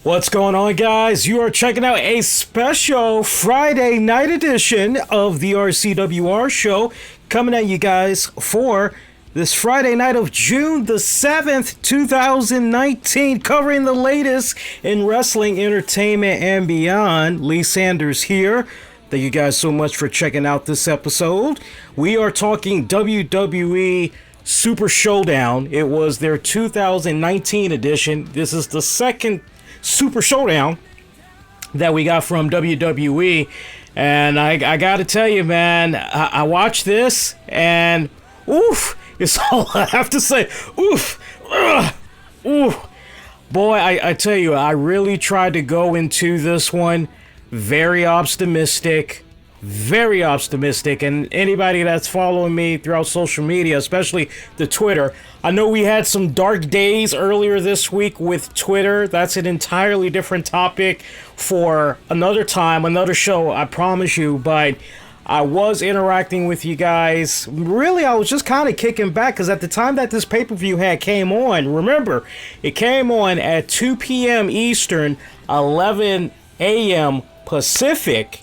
What's going on, guys? You are checking out a special Friday night edition of the RCWR Show coming at you guys for this Friday night of June the 7th, 2019, covering the latest in wrestling, entertainment, and beyond. Lee Sanders here. Thank you guys so much for checking out this episode. We are talking WWE Super Showdown. It was their 2019 edition. This is the second Super Showdown that we got from WWE, and I gotta tell you, man, I watched this and oof, it's all I have to say. Oof, oof, boy, I tell you, I really tried to go into this one very optimistic, and anybody that's following me throughout social media, especially the Twitter, I know we had some dark days earlier this week with Twitter. That's an entirely different topic for another time, another show, I promise you, but I was interacting with you guys. Really, I was just kind of kicking back because at the time that this pay-per-view came on, remember, it came on at 2 p.m. Eastern, 11 a.m. Pacific.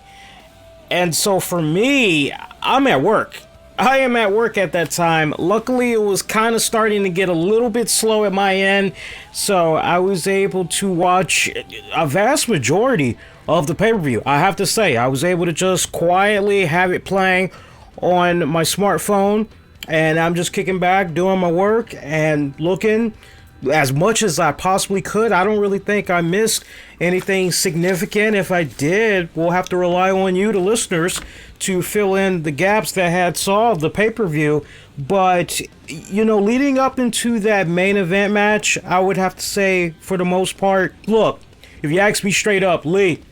And so for me, I'm at work. I am at work at that time. Luckily, it was kind of starting to get a little bit slow at my end, so I was able to watch a vast majority of the pay-per-view. I have to say, I was able to just quietly have it playing on my smartphone, and I'm just kicking back, doing my work, and looking as much as I possibly could. I don't really think I missed anything significant. If I did, we'll have to rely on you, the listeners, to fill in the gaps that had solved the pay-per-view. But, you know, leading up into that main event match, I would have to say, for the most part, look, if you ask me straight up, Lee,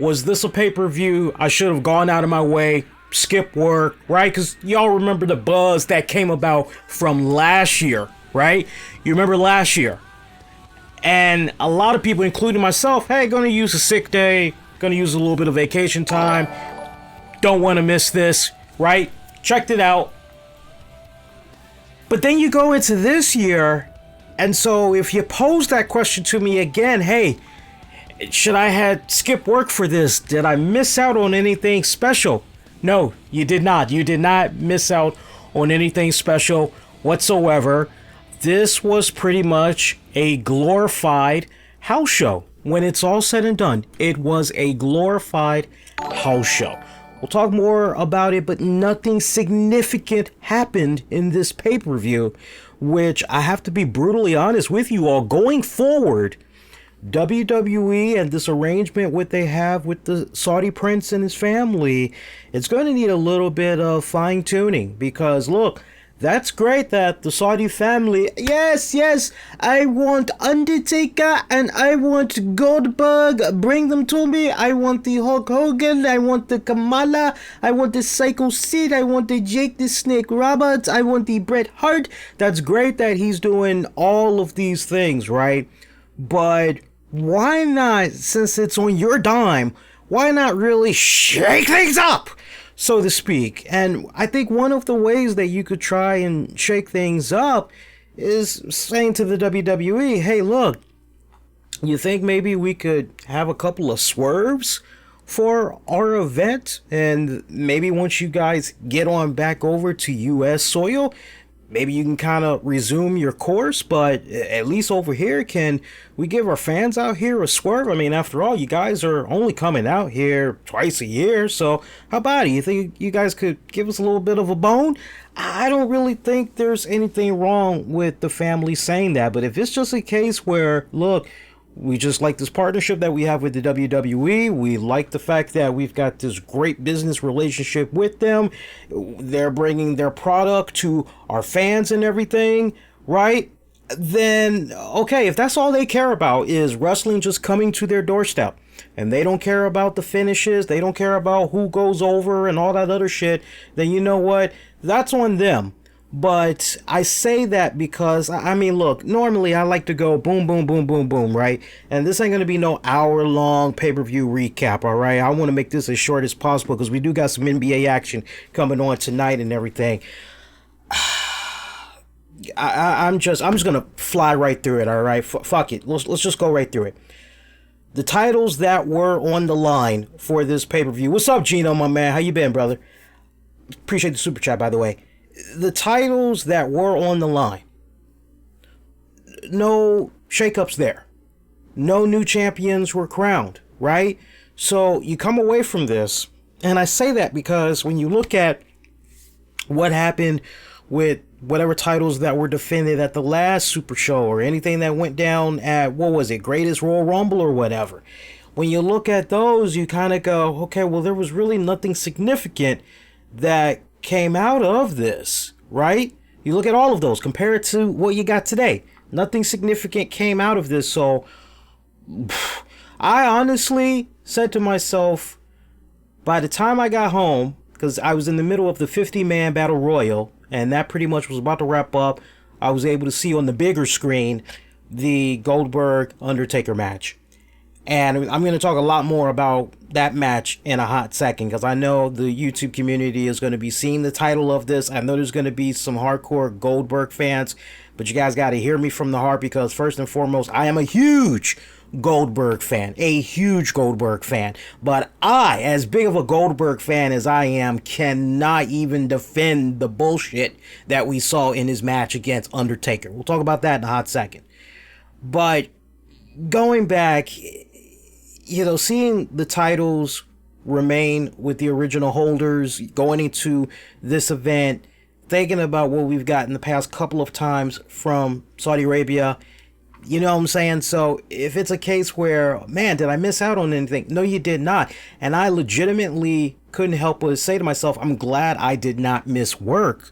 was this a pay-per-view I should have gone out of my way, skip work, right? Because y'all remember the buzz that came about from last year, right? You remember last year. And a lot of people, including myself, hey, gonna use a sick day, gonna use a little bit of vacation time, don't want to miss this, right? Checked it out. But then you go into this year, and so if you pose that question to me again, hey, should I have skipped work for this? Did I miss out on anything special? No, you did not. You did not miss out on anything special whatsoever. This was pretty much a glorified house show. When it's all said and done, it was a glorified house show. We'll talk more about it, but nothing significant happened in this pay-per-view, which I have to be brutally honest with you all. Going forward, WWE and this arrangement what they have with the Saudi prince and his family, it's going to need a little bit of fine-tuning because, look, that's great that the Saudi family, yes, I want Undertaker and I want Goldberg, bring them to me. I want the Hulk Hogan, I want the Kamala, I want the Psycho Sid, I want the Jake the Snake Roberts, I want the Bret Hart. That's great that he's doing all of these things, right? But why not, since it's on your dime, why not really shake things up, so to speak? And I think one of the ways that you could try and shake things up is saying to the WWE, hey, look, you think maybe we could have a couple of swerves for our event? And maybe once you guys get on back over to U.S. soil, maybe you can kind of resume your course, but at least over here, can we give our fans out here a swerve? I mean, after all, you guys are only coming out here twice a year, so how about it? You think you guys could give us a little bit of a bone? I don't really think there's anything wrong with the family saying that, but if it's just a case where, look, we just like this partnership that we have with the WWE. We like the fact that we've got this great business relationship with them. They're bringing their product to our fans and everything, right? Then, okay, if that's all they care about is wrestling just coming to their doorstep, and they don't care about the finishes, they don't care about who goes over and all that other shit, then you know what? That's on them. But I say that because, I mean, look, normally I like to go boom, boom, boom, boom, boom, right? And this ain't going to be no hour-long pay-per-view recap, all right? I want to make this as short as possible because we do got some NBA action coming on tonight and everything. I'm just gonna fly right through it. All right, fuck it. Let's just go right through it. The titles that were on the line for this pay-per-view. What's up, Gino, my man? How you been, brother? Appreciate the super chat, by the way. The titles that were on the line. No shakeups there. No new champions were crowned, right? So you come away from this, and I say that because when you look at what happened with whatever titles that were defended at the last Super Show or anything that went down at, what was it, Greatest Royal Rumble or whatever. When you look at those, you kind of go, okay, well, there was really nothing significant that came out of this, right? You look at all of those, compare it to what you got today. Nothing significant came out of this, so I honestly said to myself, by the time I got home, because I was in the middle of the 50-man battle royal, and that pretty much was about to wrap up, I was able to see on the bigger screen the Goldberg Undertaker match. And I'm going to talk a lot more about that match in a hot second, because I know the YouTube community is going to be seeing the title of this. I know there's going to be some hardcore Goldberg fans, but you guys got to hear me from the heart, because first and foremost, I am a huge Goldberg fan, but I, as big of a Goldberg fan as I am, cannot even defend the bullshit that we saw in his match against Undertaker. We'll talk about that in a hot second. But going back, seeing the titles remain with the original holders, going into this event, thinking about what we've got in the past couple of times from Saudi Arabia. You know what I'm saying? So if it's a case where, man, did I miss out on anything? No, you did not. And I legitimately couldn't help but say to myself, I'm glad I did not miss work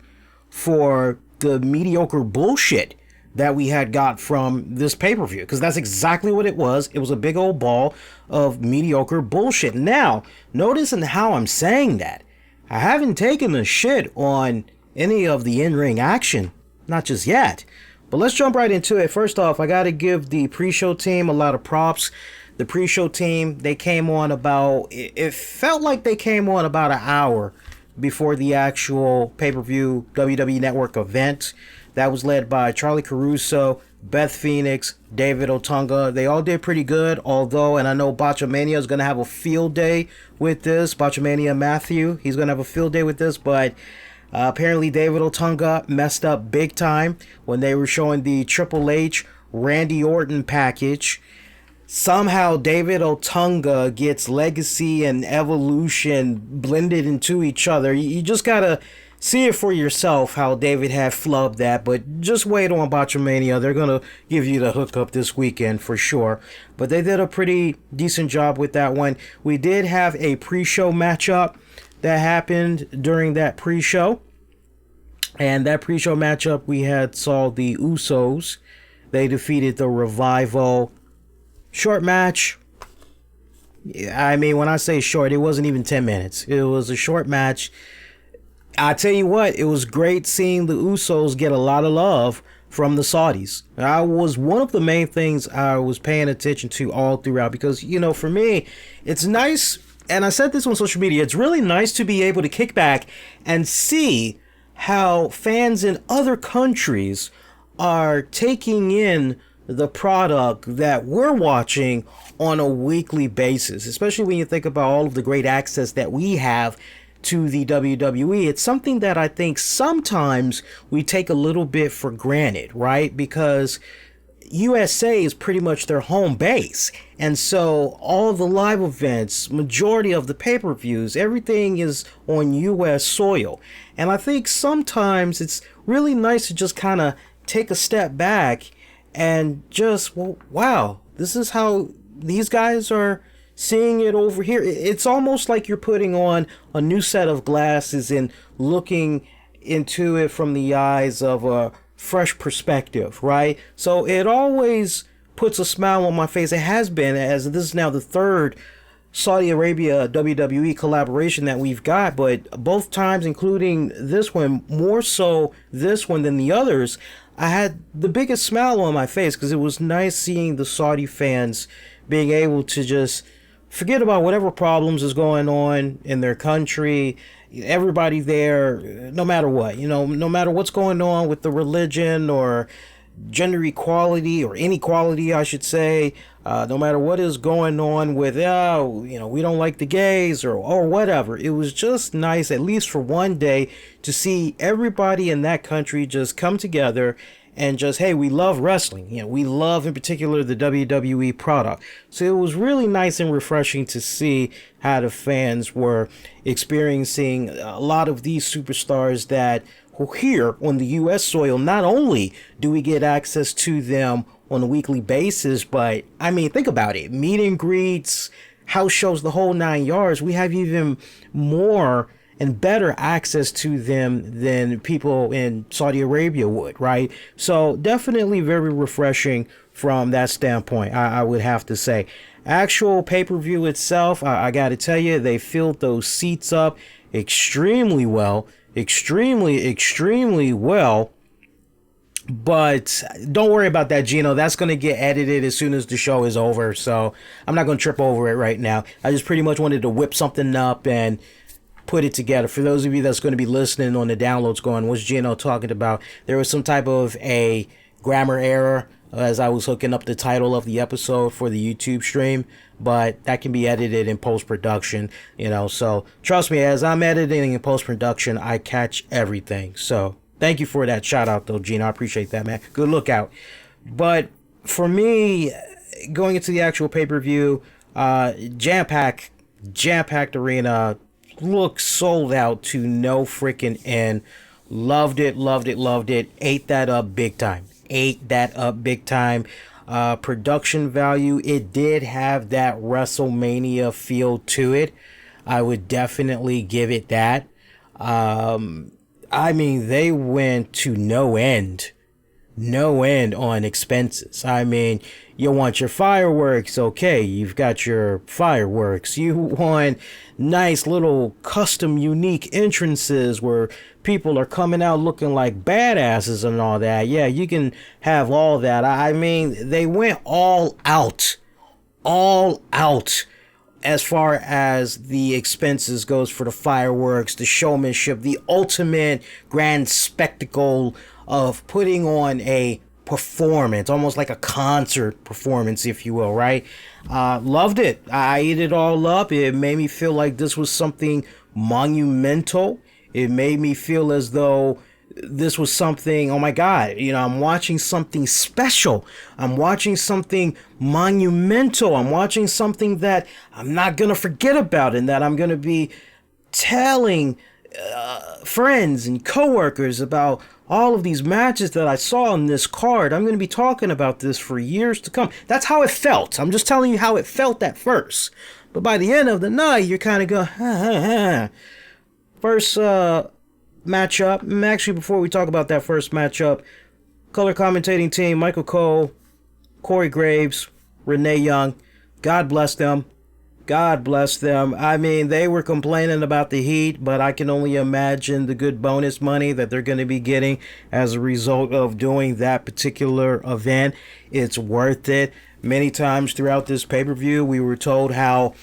for the mediocre bullshit that we had got from this pay-per-view. Because that's exactly what it was. It was a big old ball of mediocre bullshit. Now, notice in how I'm saying that. I haven't taken a shit on any of the in-ring action. Not just yet. But let's jump right into it. First off, I got to give the pre-show team a lot of props. The pre-show team, they came on it felt like they came on about an hour before the actual pay-per-view WWE Network event. That was led by Charlie Caruso, Beth Phoenix, David Otunga. They all did pretty good, although, and I know Botchamania is going to have a field day with this. Botchamania Matthew, he's going to have a field day with this, but apparently David Otunga messed up big time when they were showing the Triple H Randy Orton package. Somehow David Otunga gets Legacy and Evolution blended into each other. You just gotta see it for yourself how David had flubbed that, but just wait on Botchamania. They're gonna give you the hookup this weekend for sure. But they did a pretty decent job with that one. We did have a pre-show matchup that happened during that pre-show. And that pre-show matchup, we saw the Usos. They defeated the Revival. Short match. I mean, when I say short, it wasn't even 10 minutes. It was a short match. I tell you what, it was great seeing the Usos get a lot of love from the Saudis. That was one of the main things I was paying attention to all throughout, because, for me, it's nice. And I said this on social media, it's really nice to be able to kick back and see how fans in other countries are taking in the product that we're watching on a weekly basis, especially when you think about all of the great access that we have to the WWE. It's something that I think sometimes we take a little bit for granted, right? Because USA is pretty much their home base. And so all the live events, majority of the pay-per-views, everything is on US soil. And I think sometimes it's really nice to just kind of take a step back and just, well, wow, this is how these guys are seeing it over here. It's almost like you're putting on a new set of glasses and looking into it from the eyes of a fresh perspective, right? So it always puts a smile on my face. It has been, as this is now the third Saudi Arabia WWE collaboration that we've got, but both times, including this one, more so this one than the others, I had the biggest smile on my face, because it was nice seeing the Saudi fans being able to just forget about whatever problems is going on in their country everybody there, no matter what, no matter what's going on with the religion or gender equality or inequality, I should say, no matter what is going on with, we don't like the gays or whatever. It was just nice, at least for one day, to see everybody in that country just come together and just, hey, we love wrestling. We love in particular the WWE product. So it was really nice and refreshing to see how the fans were experiencing a lot of these superstars that here on the U.S. soil. Not only do we get access to them on a weekly basis, but I mean, think about it. Meet and greets, house shows, the whole 9 yards. We have even more and better access to them than people in Saudi Arabia would, right? So definitely very refreshing from that standpoint, I would have to say. Actual pay-per-view itself, I got to tell you, they filled those seats up extremely well. Extremely well. But don't worry about that, Gino. That's going to get edited as soon as the show is over. So I'm not going to trip over it right now. I just pretty much wanted to whip something up and put it together. For those of you that's going to be listening on the downloads going, what's Gino talking about? There was some type of a grammar error as I was hooking up the title of the episode for the YouTube stream, but that can be edited in post-production, so trust me, as I'm editing in post-production, I catch everything. So thank you for that shout out though, Gino. I appreciate that, man. Good lookout. But for me, going into the actual pay-per-view, jam-packed arena, looked sold out to no freaking end. Loved it. Ate that up big time. Production value, it did have that WrestleMania feel to it. I would definitely give it that. I mean, they went to no end on expenses. I mean, you want your fireworks, okay, you've got your fireworks. You want nice little custom unique entrances where people are coming out looking like badasses and all that. Yeah, you can have all that. I mean, they went all out as far as the expenses goes for the fireworks, the showmanship, the ultimate grand spectacle of putting on a performance, almost like a concert performance, if you will, right? Loved it. I ate it all up. It made me feel like this was something monumental. It made me feel as though this was something, oh my God, I'm watching something special. I'm watching something monumental. I'm watching something that I'm not going to forget about and that I'm going to be telling friends and coworkers about all of these matches that I saw on this card. I'm going to be talking about this for years to come. That's how it felt. I'm just telling you how it felt at first. But by the end of the night, you're kind of going, First matchup. Actually, before we talk about that first matchup, color commentating team, Michael Cole, Corey Graves, Renee Young. God bless them. I mean, they were complaining about the heat, but I can only imagine the good bonus money that they're going to be getting as a result of doing that particular event. It's worth it. Many times throughout this pay-per-view, we were told how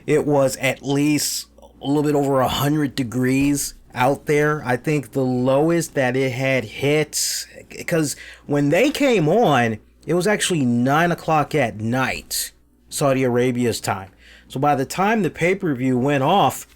it was at least a little bit over 100 degrees out there. I think the lowest that it had hit, because when they came on, it was actually 9 o'clock at night, Saudi Arabia's time. So by the time the pay-per-view went off,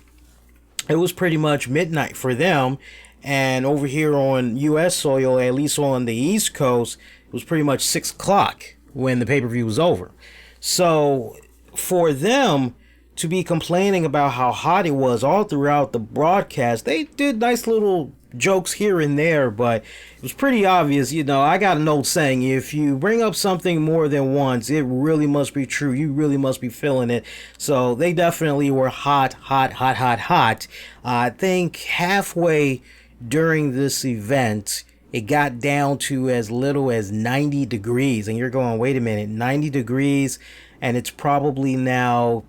it was pretty much midnight for them. And over here on U.S. soil, at least on the East Coast, it was pretty much 6 o'clock when the pay-per-view was over. So for them to be complaining about how hot it was all throughout the broadcast, they did nice little jokes here and there, but it was pretty obvious. I got an old saying, if you bring up something more than once, it really must be true. You really must be feeling it. So they definitely were hot. I think halfway during this event, it got down to as little as 90 degrees. And you're going, wait a minute, 90 degrees? And it's probably now,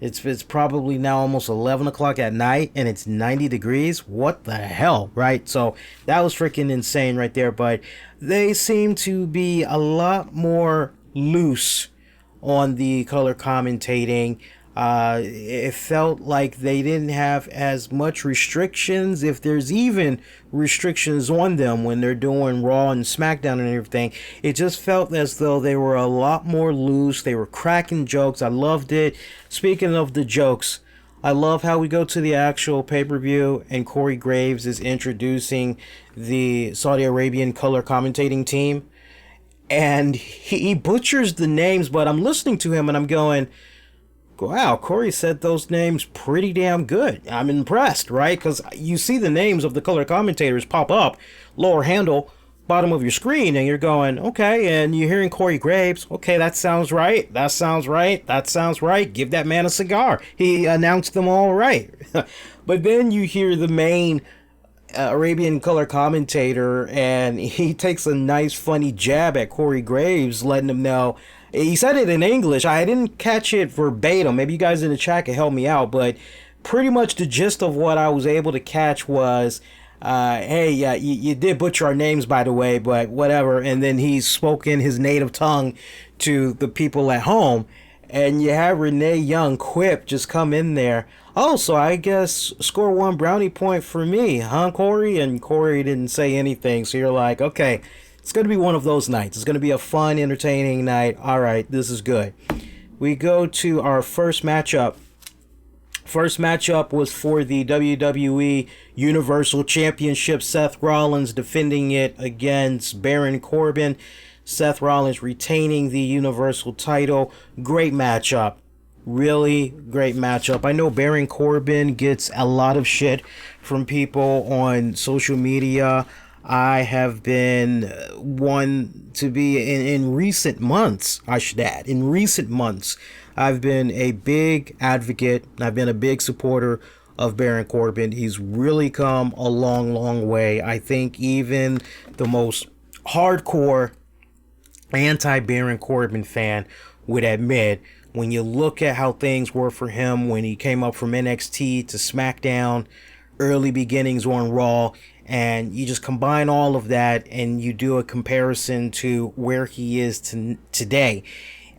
It's probably now almost 11 o'clock at night and it's 90 degrees. What the hell, right? So that was freaking insane right there. But they seem to be a lot more loose on the color commentating. It felt like they didn't have as much restrictions, if there's even restrictions on them when they're doing Raw and SmackDown and everything. It just felt as though they were a lot more loose. They were cracking jokes. I loved it. Speaking of the jokes, I love how we go to the actual pay-per-view and Corey Graves is introducing the Saudi Arabian color commentating team. And he butchers the names, but I'm listening to him and I'm going, wow, Corey said those names pretty damn good. I'm impressed, right? Because you see the names of the color commentators pop up, lower handle, bottom of your screen, and you're going, okay, and you're hearing Corey Graves, okay, that sounds right, that sounds right, that sounds right, give that man a cigar. He announced them all right. But then you hear the main Arabian color commentator, and he takes a nice funny jab at Corey Graves, letting him know, he said it in English. I didn't catch it verbatim. Maybe you guys in the chat can help me out, but pretty much the gist of what I was able to catch was, hey, you did butcher our names, by the way, but whatever. And then he spoke in his native tongue to the people at home. And you have Renee Young quip just come in there. Oh, so I guess score one brownie point for me, huh, Corey? And Corey didn't say anything. So you're like, okay, it's going to be one of those nights. It's going to be a fun, entertaining night. All right, this is good. We go to our first matchup. First matchup was for the WWE Universal Championship. Seth Rollins defending it against Baron Corbin. Seth Rollins retaining the Universal title. Great matchup. Really great matchup. I know Baron Corbin gets a lot of shit from people on social media. I have been one to be in recent months, I should add, in recent months, I've been a big advocate. I've been a big supporter of Baron Corbin. He's really come a long, long way. I think even the most hardcore anti-Baron Corbin fan would admit, when you look at how things were for him when he came up from NXT to SmackDown, early beginnings on Raw, and you just combine all of that and you do a comparison to where he is today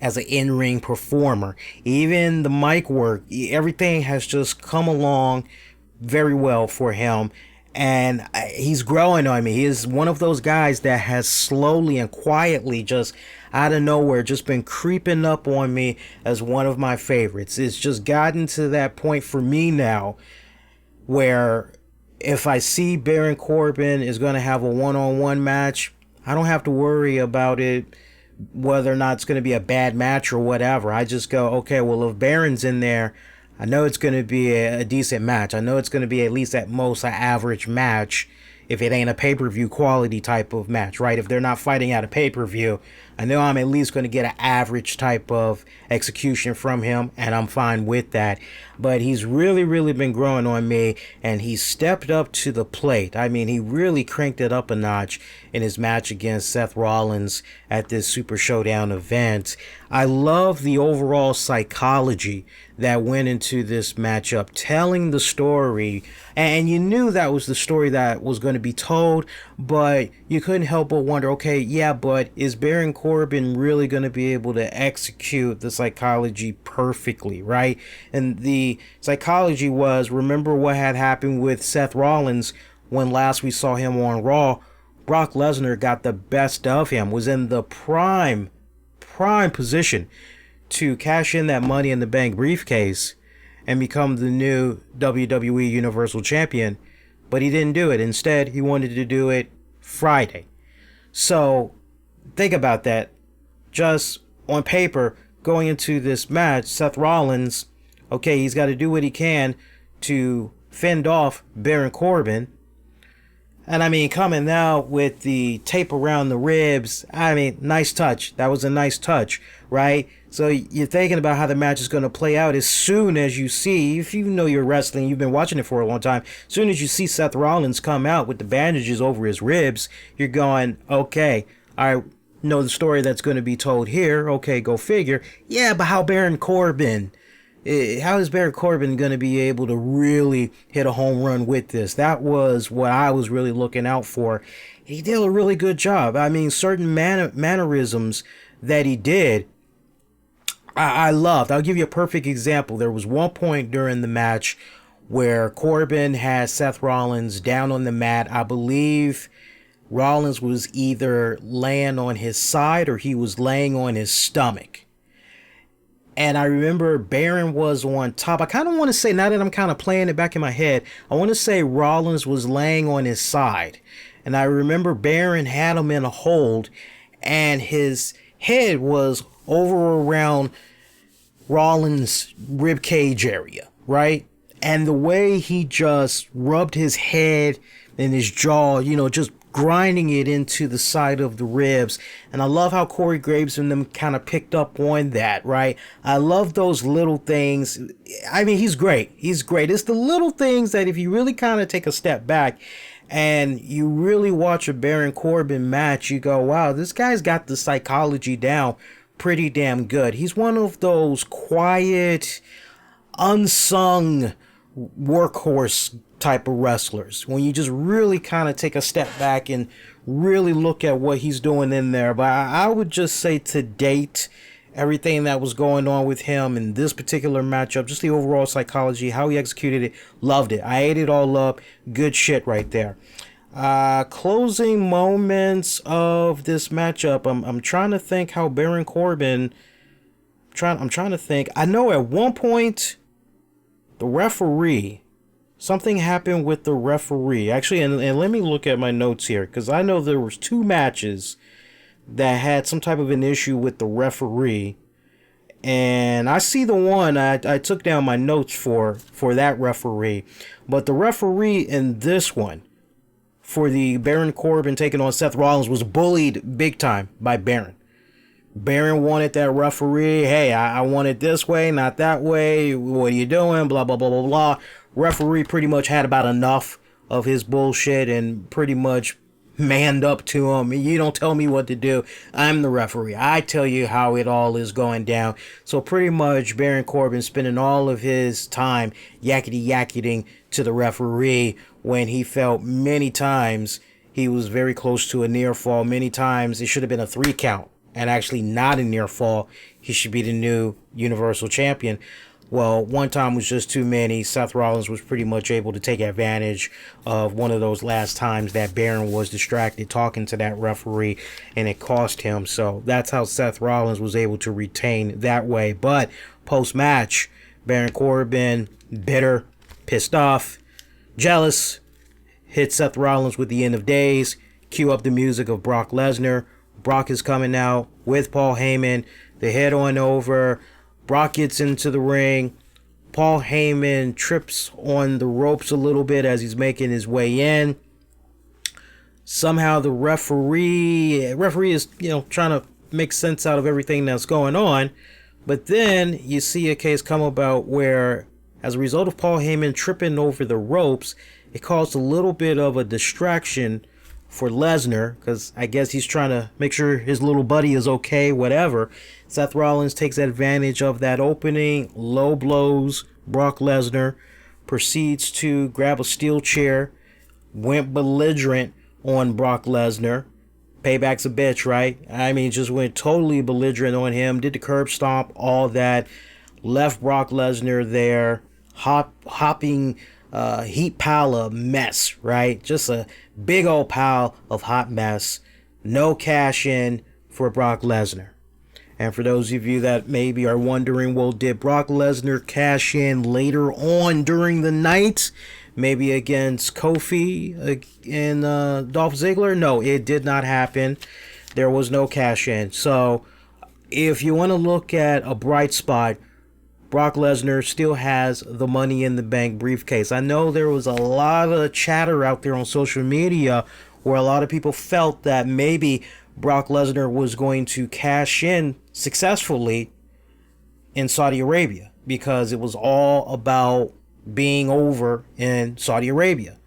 as an in-ring performer. Even the mic work, everything has just come along very well for him. And he's growing on me. He is one of those guys that has slowly and quietly, just out of nowhere, just been creeping up on me as one of my favorites. It's just gotten to that point for me now where if I see Baron Corbin is going to have a one-on-one match, I don't have to worry about it, whether or not it's going to be a bad match or whatever. I just go, okay, well, if Baron's in there, I know it's going to be a decent match. I know it's going to be at least at most an average match if it ain't a pay-per-view quality type of match, right? If they're not fighting at a pay-per-view, I know I'm at least going to get an average type of execution from him, and I'm fine with that. But he's really, really been growing on me, and he stepped up to the plate. I mean, he really cranked it up a notch in his match against Seth Rollins at this Super Showdown event. I love the overall psychology that went into this matchup, telling the story, and you knew that was the story that was going to be told, but you couldn't help but wonder, okay, yeah, but is Baron Corbin really going to be able to execute the psychology perfectly, right? And the psychology was, remember what had happened with Seth Rollins when last we saw him on Raw. Brock Lesnar got the best of him, was in the prime position to cash in that Money in the Bank briefcase and become the new WWE Universal Champion, but he didn't do it. Instead, he wanted to do it Friday. So think about that. Just on paper, going into this match, Seth Rollins, okay, he's got to do what he can to fend off Baron Corbin. And I mean, coming out with the tape around the ribs, I mean, nice touch. That was a nice touch, right? So you're thinking about how the match is going to play out as soon as you see, if you know you're wrestling, you've been watching it for a long time, as soon as you see Seth Rollins come out with the bandages over his ribs, you're going, okay, I know the story that's going to be told here. Okay, go figure. Yeah, but how Baron Corbin? How is Baron Corbin going to be able to really hit a home run with this? That was what I was really looking out for. He did a really good job. I mean, certain mannerisms that he did, I'll give you a perfect example. There was one point during the match where Corbin had Seth Rollins down on the mat. I believe Rollins was either laying on his side or he was laying on his stomach. And I remember Baron was on top. I kind of want to say, now that I'm kind of playing it back in my head, I want to say Rollins was laying on his side. And I remember Baron had him in a hold and his head was over around Rollins' rib cage area, right? And the way he just rubbed his head and his jaw, just grinding it into the side of the ribs. And I love how Corey Graves and them kind of picked up on that, right? I love those little things. I mean, he's great. He's great. It's the little things that if you really kind of take a step back and you really watch a Baron Corbin match, you go, wow, this guy's got the psychology down pretty damn good. He's one of those quiet, unsung workhorse type of wrestlers when you just really kind of take a step back and really look at what he's doing in there. But I would just say to date, everything that was going on with him in this particular matchup, just the overall psychology, how he executed it, loved it. I ate it all up. Good shit right there. Closing moments of this matchup. I'm trying to think how Baron Corbin. I'm trying to think. I know at one point the referee. Something happened with the referee. Actually, and let me look at my notes here, because I know there was 2 matches that had some type of an issue with the referee. And I see the one I took down my notes for that referee. But the referee in this one, for the Baron Corbin taking on Seth Rollins, was bullied big time by Baron. Baron wanted that referee. Hey, I want it this way, not that way. What are you doing? Blah, blah, blah, blah, blah. Referee pretty much had about enough of his bullshit and pretty much manned up to him. You don't tell me what to do. I'm the referee. I tell you how it all is going down. So pretty much Baron Corbin spending all of his time yakety-yakketing to the referee when he felt many times he was very close to a near fall. Many times it should have been a 3 count and actually not a near fall. He should be the new Universal Champion. Well, one time was just too many. Seth Rollins was pretty much able to take advantage of one of those last times that Baron was distracted talking to that referee, and it cost him. So that's how Seth Rollins was able to retain that way. But post-match, Baron Corbin, bitter, pissed off, jealous, hit Seth Rollins with the end of days, cue up the music of Brock Lesnar. Brock is coming out with Paul Heyman. They head on over. Brock gets into the ring. Paul Heyman trips on the ropes a little bit as he's making his way in. Somehow the referee is, trying to make sense out of everything that's going on. But then you see a case come about where, as a result of Paul Heyman tripping over the ropes, it caused a little bit of a distraction for Lesnar, because I guess he's trying to make sure his little buddy is okay, whatever. Seth Rollins takes advantage of that opening, low blows Brock Lesnar, proceeds to grab a steel chair, went belligerent on Brock Lesnar. Payback's a bitch, right? I mean, just went totally belligerent on him, did the curb stomp, all that, left Brock Lesnar there, hopping heat pile of mess, right? Just a big old pile of hot mess. No cash in for Brock Lesnar. And for those of you that maybe are wondering, well, did Brock Lesnar cash in later on during the night? Maybe against Kofi and Dolph Ziggler? No, it did not happen. There was no cash in. So if you want to look at a bright spot, Brock Lesnar still has the Money in the Bank briefcase. I know there was a lot of chatter out there on social media where a lot of people felt that maybe Brock Lesnar was going to cash in successfully in Saudi Arabia because it was all about being over in Saudi Arabia.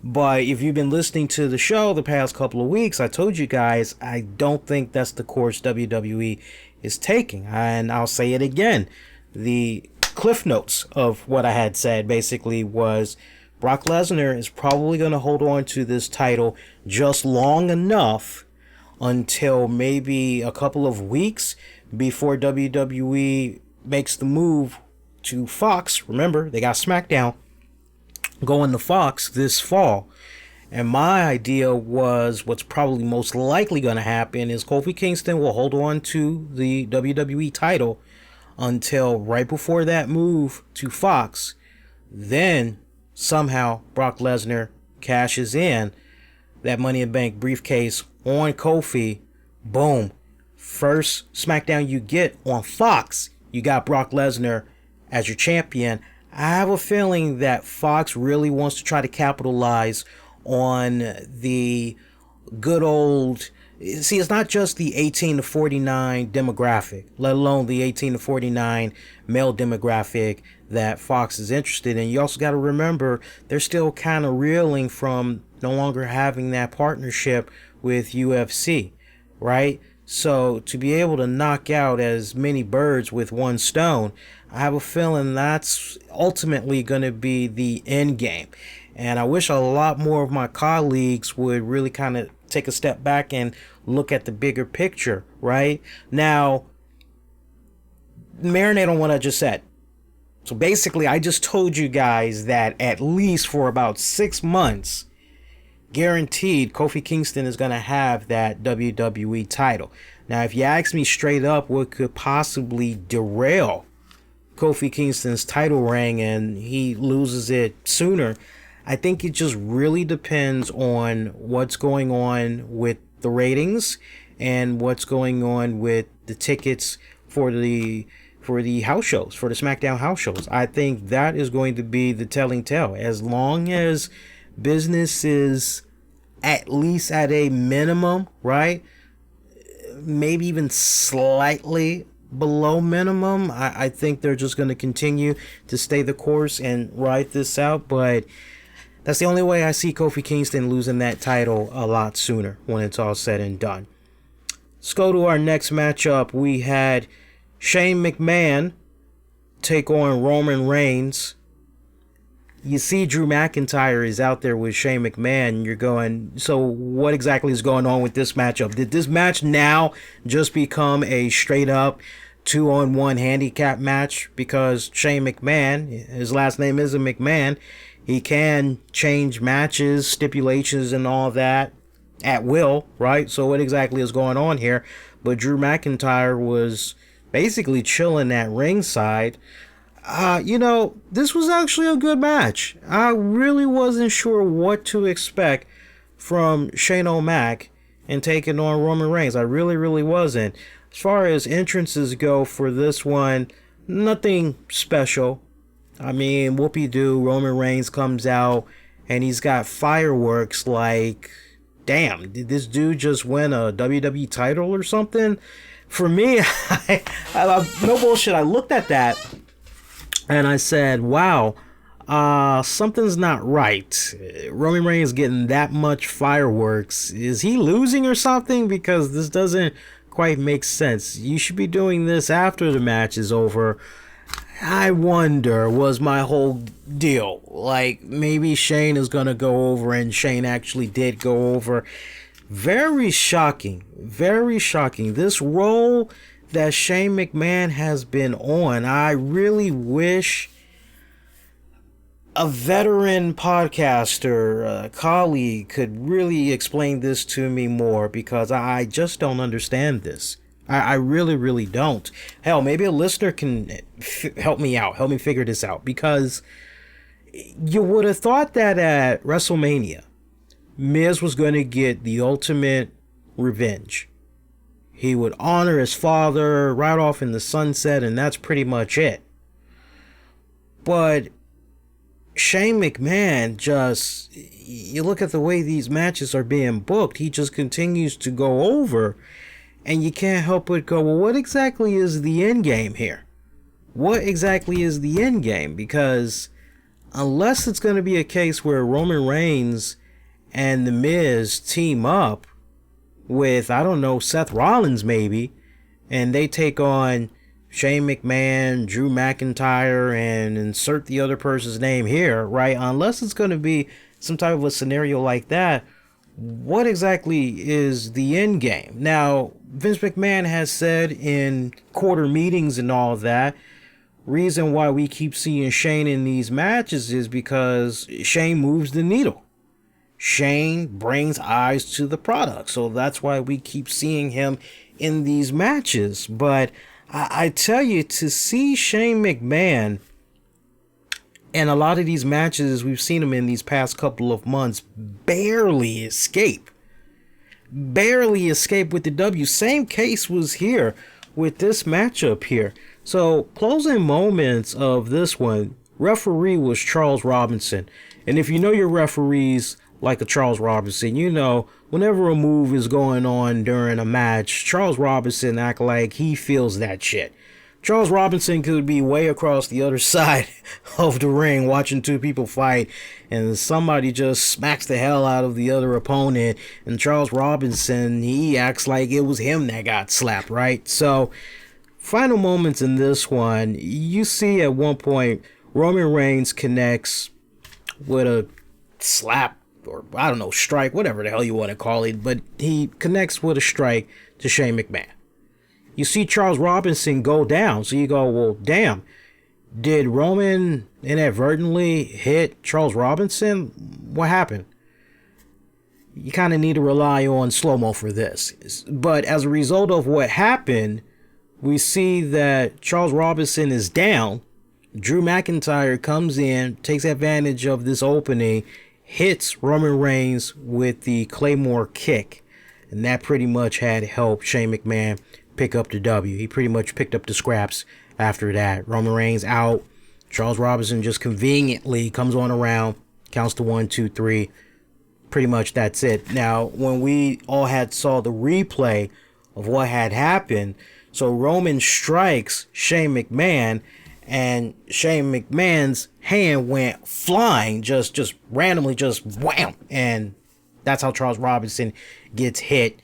But if you've been listening to the show the past couple of weeks, I told you guys I don't think that's the course WWE is taking. And I'll say it again. The cliff notes of what I had said basically was Brock Lesnar is probably going to hold on to this title just long enough until maybe a couple of weeks, before WWE makes the move to Fox. Remember, they got SmackDown going to Fox this fall. And my idea was what's probably most likely going to happen is Kofi Kingston will hold on to the WWE title until right before that move to Fox. Then somehow Brock Lesnar cashes in that Money in the Bank briefcase on Kofi. Boom. First SmackDown you get on Fox, you got Brock Lesnar as your champion. I have a feeling that Fox really wants to try to capitalize on the good old... See, it's not just the 18 to 49 demographic, let alone the 18 to 49 male demographic that Fox is interested in. You also got to remember they're still kind of reeling from no longer having that partnership with UFC, right? So to be able to knock out as many birds with one stone, I have a feeling that's ultimately going to be the end game. And I wish a lot more of my colleagues would really kind of take a step back and look at the bigger picture, right? Now, marinate on what I just said. So basically, I just told you guys that at least for about 6 months, guaranteed Kofi Kingston is going to have that WWE title. Now, if you ask me straight up what could possibly derail Kofi Kingston's title reign and he loses it sooner, I think it just really depends on what's going on with the ratings and what's going on with the tickets for the house shows, for the SmackDown house shows. I think that is going to be the telling tale. As long as business is at least at a minimum, right? Maybe even slightly below minimum, I think they're just going to continue to stay the course and ride this out. But that's the only way I see Kofi Kingston losing that title a lot sooner when it's all said and done. Let's go to our next matchup. We had Shane McMahon take on Roman Reigns. You see Drew McIntyre is out there with Shane McMahon, and you're going, so what exactly is going on with this matchup? Did this match now just become a straight up 2-on-1 handicap match? Because Shane McMahon, his last name isn't McMahon, he can change matches, stipulations, and all that at will, right? So what exactly is going on here? But Drew McIntyre was basically chilling at ringside. This was actually a good match. I really wasn't sure what to expect from Shane O'Mac and taking on Roman Reigns. I really wasn't. As far as entrances go for this one, nothing special. I mean, whoopee-doo, Roman Reigns comes out and he's got fireworks like, damn, did this dude just win a WWE title or something? For me, no bullshit, I looked at that and I said, wow, something's not right. Roman Reigns getting that much fireworks. Is he losing or something? Because this doesn't quite make sense. You should be doing this after the match is over. I wonder, was my whole deal. Like, maybe Shane is going to go over, and Shane actually did go over. Very shocking. Very shocking. This role that Shane McMahon has been on, I really wish a veteran podcaster, a colleague, could really explain this to me more, because I just don't understand this. I really don't. Hell, maybe a listener can help me out, help me figure this out, because you would have thought that at WrestleMania, Miz was going to get the ultimate revenge. He would honor his father right off in the sunset, and that's pretty much it. But Shane McMahon just, you look at the way these matches are being booked, he just continues to go over, and you can't help but go, well, what exactly is the end game here? What exactly is the end game? Because unless it's going to be a case where Roman Reigns and The Miz team up with, I don't know, Seth Rollins maybe, and they take on Shane McMahon, Drew McIntyre, and insert the other person's name here, right? Unless it's going to be some type of a scenario like that, what exactly is the end game? Now, Vince McMahon has said in quarter meetings and all that, reason why we keep seeing Shane in these matches is because Shane moves the needle. Shane brings eyes to the product. So that's why we keep seeing him in these matches. But I tell you, to see Shane McMahon in a lot of these matches we've seen him in these past couple of months barely escape with the W. Same case was here with this matchup here. So closing moments of this one, referee was Charles Robinson. And if you know your referees like a Charles Robinson, you know whenever a move is going on during a match, Charles Robinson act like he feels that shit. Charles Robinson could be way across the other side of the ring watching two people fight, and somebody just smacks the hell out of the other opponent, and Charles Robinson, he acts like it was him that got slapped, right? So final moments in this one, you see at one point Roman Reigns connects with a slap, or I don't know, strike, whatever the hell you want to call it, but he connects with a strike to Shane McMahon. You see Charles Robinson go down, so you go, well, damn, did Roman inadvertently hit Charles Robinson? What happened? You kind of need to rely on slow-mo for this. But as a result of what happened, we see that Charles Robinson is down. Drew McIntyre comes in, takes advantage of this opening, hits Roman Reigns with the Claymore kick. And that pretty much had helped Shane McMahon pick up the W. He pretty much picked up the scraps after that. Roman Reigns out. Charles Robinson just conveniently comes on around, counts to 1, 2, 3. Pretty much that's it. Now, when we all had saw the replay of what had happened, so Roman strikes Shane McMahon, and Shane McMahon's hand went flying, just randomly, just wham, and that's how Charles Robinson gets hit,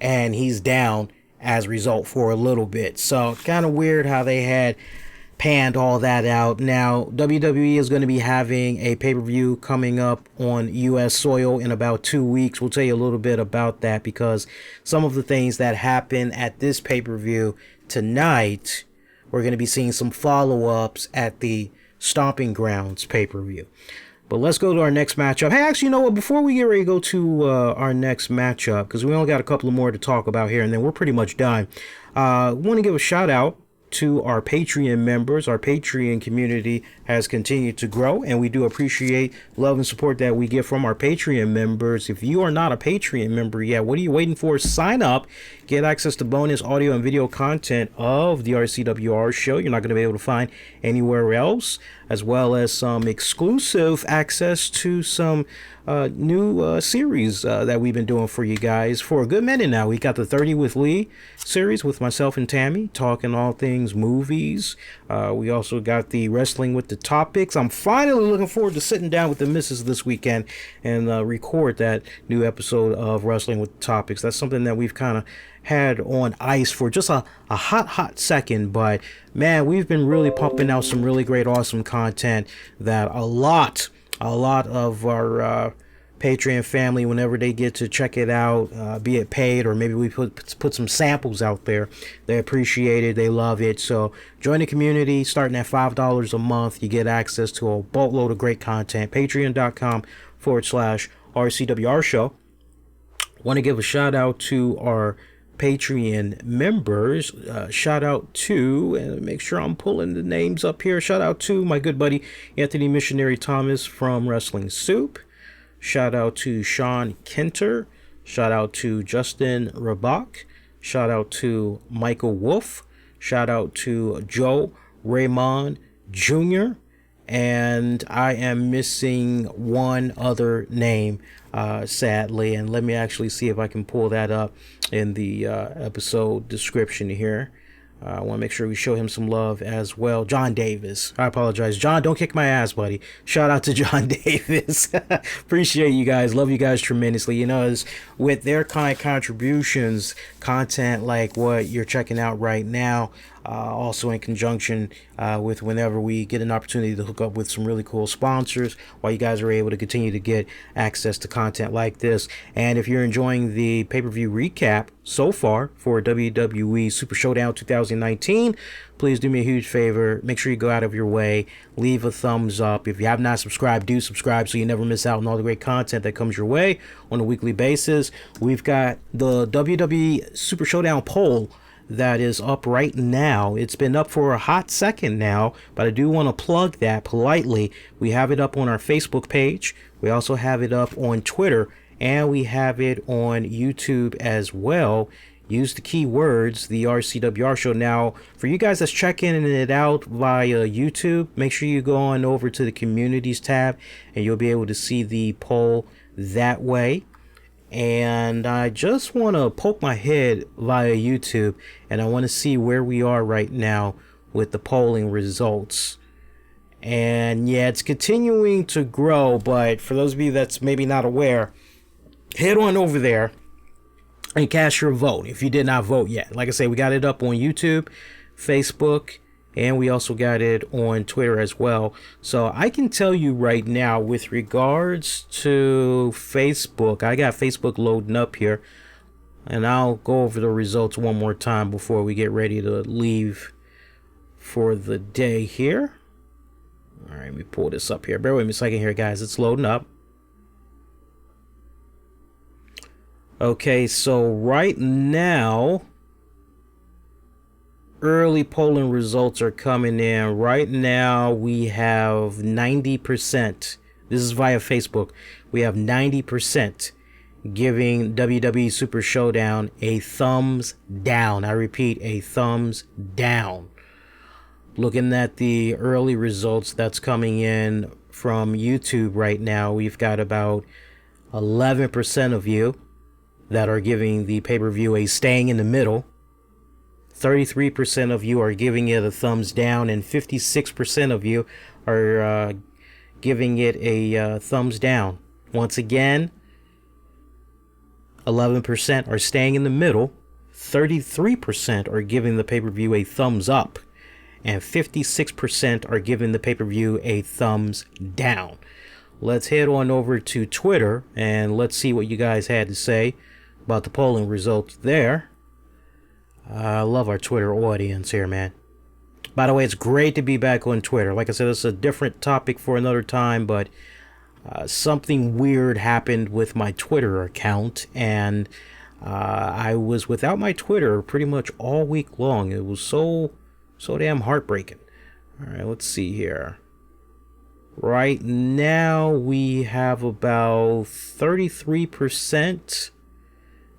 and he's down as a result for a little bit. So kind of weird how they had panned all that out. Now WWE is going to be having a pay-per-view coming up on US soil in about 2 weeks. We'll tell you a little bit about that, because some of the things that happen at this pay-per-view tonight, we're going to be seeing some follow-ups at the Stomping Grounds pay-per-view. But let's go to our next matchup. Hey, actually, you know what? Before we get ready to go to our next matchup, because we only got a couple of more to talk about here, and then we're pretty much done. I want to give a shout out to our Patreon members. Our Patreon community has continued to grow, and we do appreciate love and support that we get from our Patreon members. If you are not a Patreon member yet, what are you waiting for? Sign up, get access to bonus audio and video content of the RCWR show you're not going to be able to find anywhere else, as well as some exclusive access to some new series that we've been doing for you guys for a good minute now. We got the 30 with Lee series with myself and Tammy, talking all things movies. We also got the Wrestling with the Topics. I'm finally looking forward to sitting down with the missus this weekend and record that new episode of Wrestling with the Topics. That's something that we've kind of had on ice for just a hot second, but man, we've been really pumping out some really great, awesome content that a lot of our Patreon family, whenever they get to check it out, be it paid or maybe we put some samples out there, they appreciate it, they love it. So join the community. Starting at $5 a month, you get access to a boatload of great content. Patreon.com/RCWR Show. Want to give a shout out to our Patreon members. Shout out to, and make sure I'm pulling the names up here. Shout out to my good buddy Anthony Missionary Thomas from Wrestling Soup. Shout out to Sean Kenter. Shout out to Justin Rabach. Shout out to Michael Wolf. Shout out to Joe Raymond Jr. And I am missing one other name, sadly. And let me actually see if I can pull that up in the episode description here. I want to make sure we show him some love as well. John Davis. I apologize. John, don't kick my ass, buddy. Shout out to John Davis. Appreciate you guys. Love you guys tremendously. You know, with their kind contributions, content like what you're checking out right now, Also in conjunction with whenever we get an opportunity to hook up with some really cool sponsors, while you guys are able to continue to get access to content like this. And if you're enjoying the pay-per-view recap so far for WWE Super Showdown 2019, please do me a huge favor. Make sure you go out of your way, leave a thumbs up. If you have not subscribed, do subscribe so you never miss out on all the great content that comes your way on a weekly basis. We've got the WWE Super Showdown poll that is up right now. It's been up for a hot second now, but I do want to plug that politely. We have it up on our Facebook page. We also have it up on Twitter, and we have it on YouTube as well. Use the keywords, the RCWR Show. Now, for you guys that's checking it out via YouTube, make sure you go on over to the Communities tab, and you'll be able to see the poll that way. And I just want to poke my head via YouTube, and I want to see where we are right now with the polling results. And yeah, it's continuing to grow, but for those of you that's maybe not aware, head on over there and cast your vote if you did not vote yet. Like I say, we got it up on YouTube, Facebook, and we also got it on Twitter as well. So I can tell you right now, with regards to Facebook, I got Facebook loading up here, and I'll go over the results one more time before we get ready to leave for the day here. All right, let me pull this up here. Bear with me a second here, guys. It's loading up. Okay, so right now, early polling results are coming in. Right now, we have 90%. This is via Facebook. We have 90% giving WWE Super Showdown a thumbs down. I repeat, a thumbs down. Looking at the early results that's coming in from YouTube right now, we've got about 11% of you that are giving the pay-per-view a staying in the middle. 33% of you are giving it a thumbs down, and 56% of you are giving it a thumbs down. Once again, 11% are staying in the middle, 33% are giving the pay-per-view a thumbs up, and 56% are giving the pay-per-view a thumbs down. Let's head on over to Twitter and let's see what you guys had to say about the polling results there. I love our Twitter audience here, man. By the way, it's great to be back on Twitter. Like I said, it's a different topic for another time, but something weird happened with my Twitter account, and I was without my Twitter pretty much all week long. It was so damn heartbreaking. All right, let's see here. Right now, we have about 33%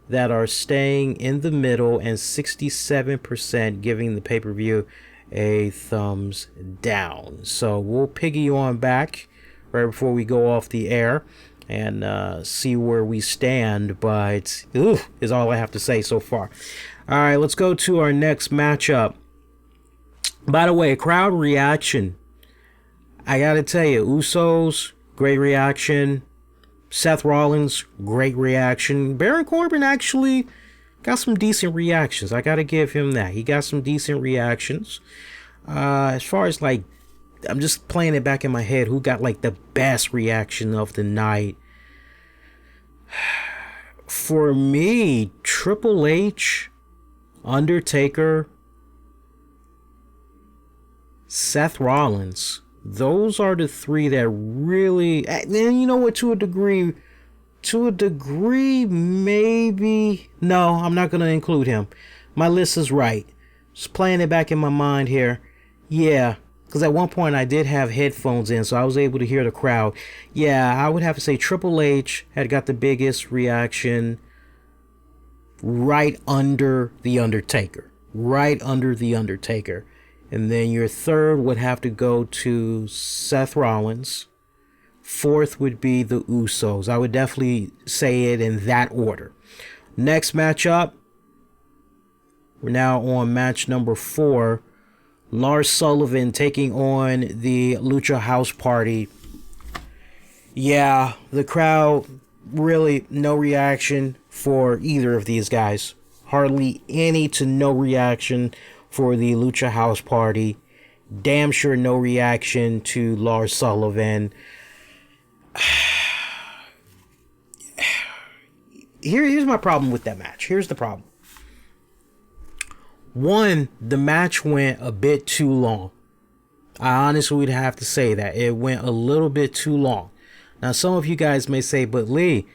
that are staying in the middle, and 67% giving the pay-per-view a thumbs down. So we'll piggy on back right before we go off the air and see where we stand, but is all I have to say so far. All right, let's go to our next matchup. By the way, crowd reaction. I gotta tell you, Usos, great reaction. Seth Rollins, great reaction. Baron Corbin actually got some decent reactions. I gotta give him that. He got some decent reactions. As far as like, I'm just playing it back in my head, who got like the best reaction of the night? For me, Triple H, Undertaker, Seth Rollins. Those are the three that really, and you know what, to a degree, maybe, no, I'm not going to include him. My list is right. Just playing it back in my mind here. Yeah, because at one point I did have headphones in, so I was able to hear the crowd. Yeah, I would have to say Triple H had got the biggest reaction, right under The Undertaker. And then your third would have to go to Seth Rollins. Fourth would be the Usos. I would definitely say it in that order. Next matchup, we're now on match number 4. Lars Sullivan taking on the Lucha House Party. Yeah, the crowd, really no reaction for either of these guys. Hardly any to no reaction for the Lucha House Party. Damn sure no reaction to Lars Sullivan. Here's my problem with that match. Here's the problem. One, the match went a bit too long. I honestly would have to say that. It went a little bit too long. Now, some of you guys may say, but Lee,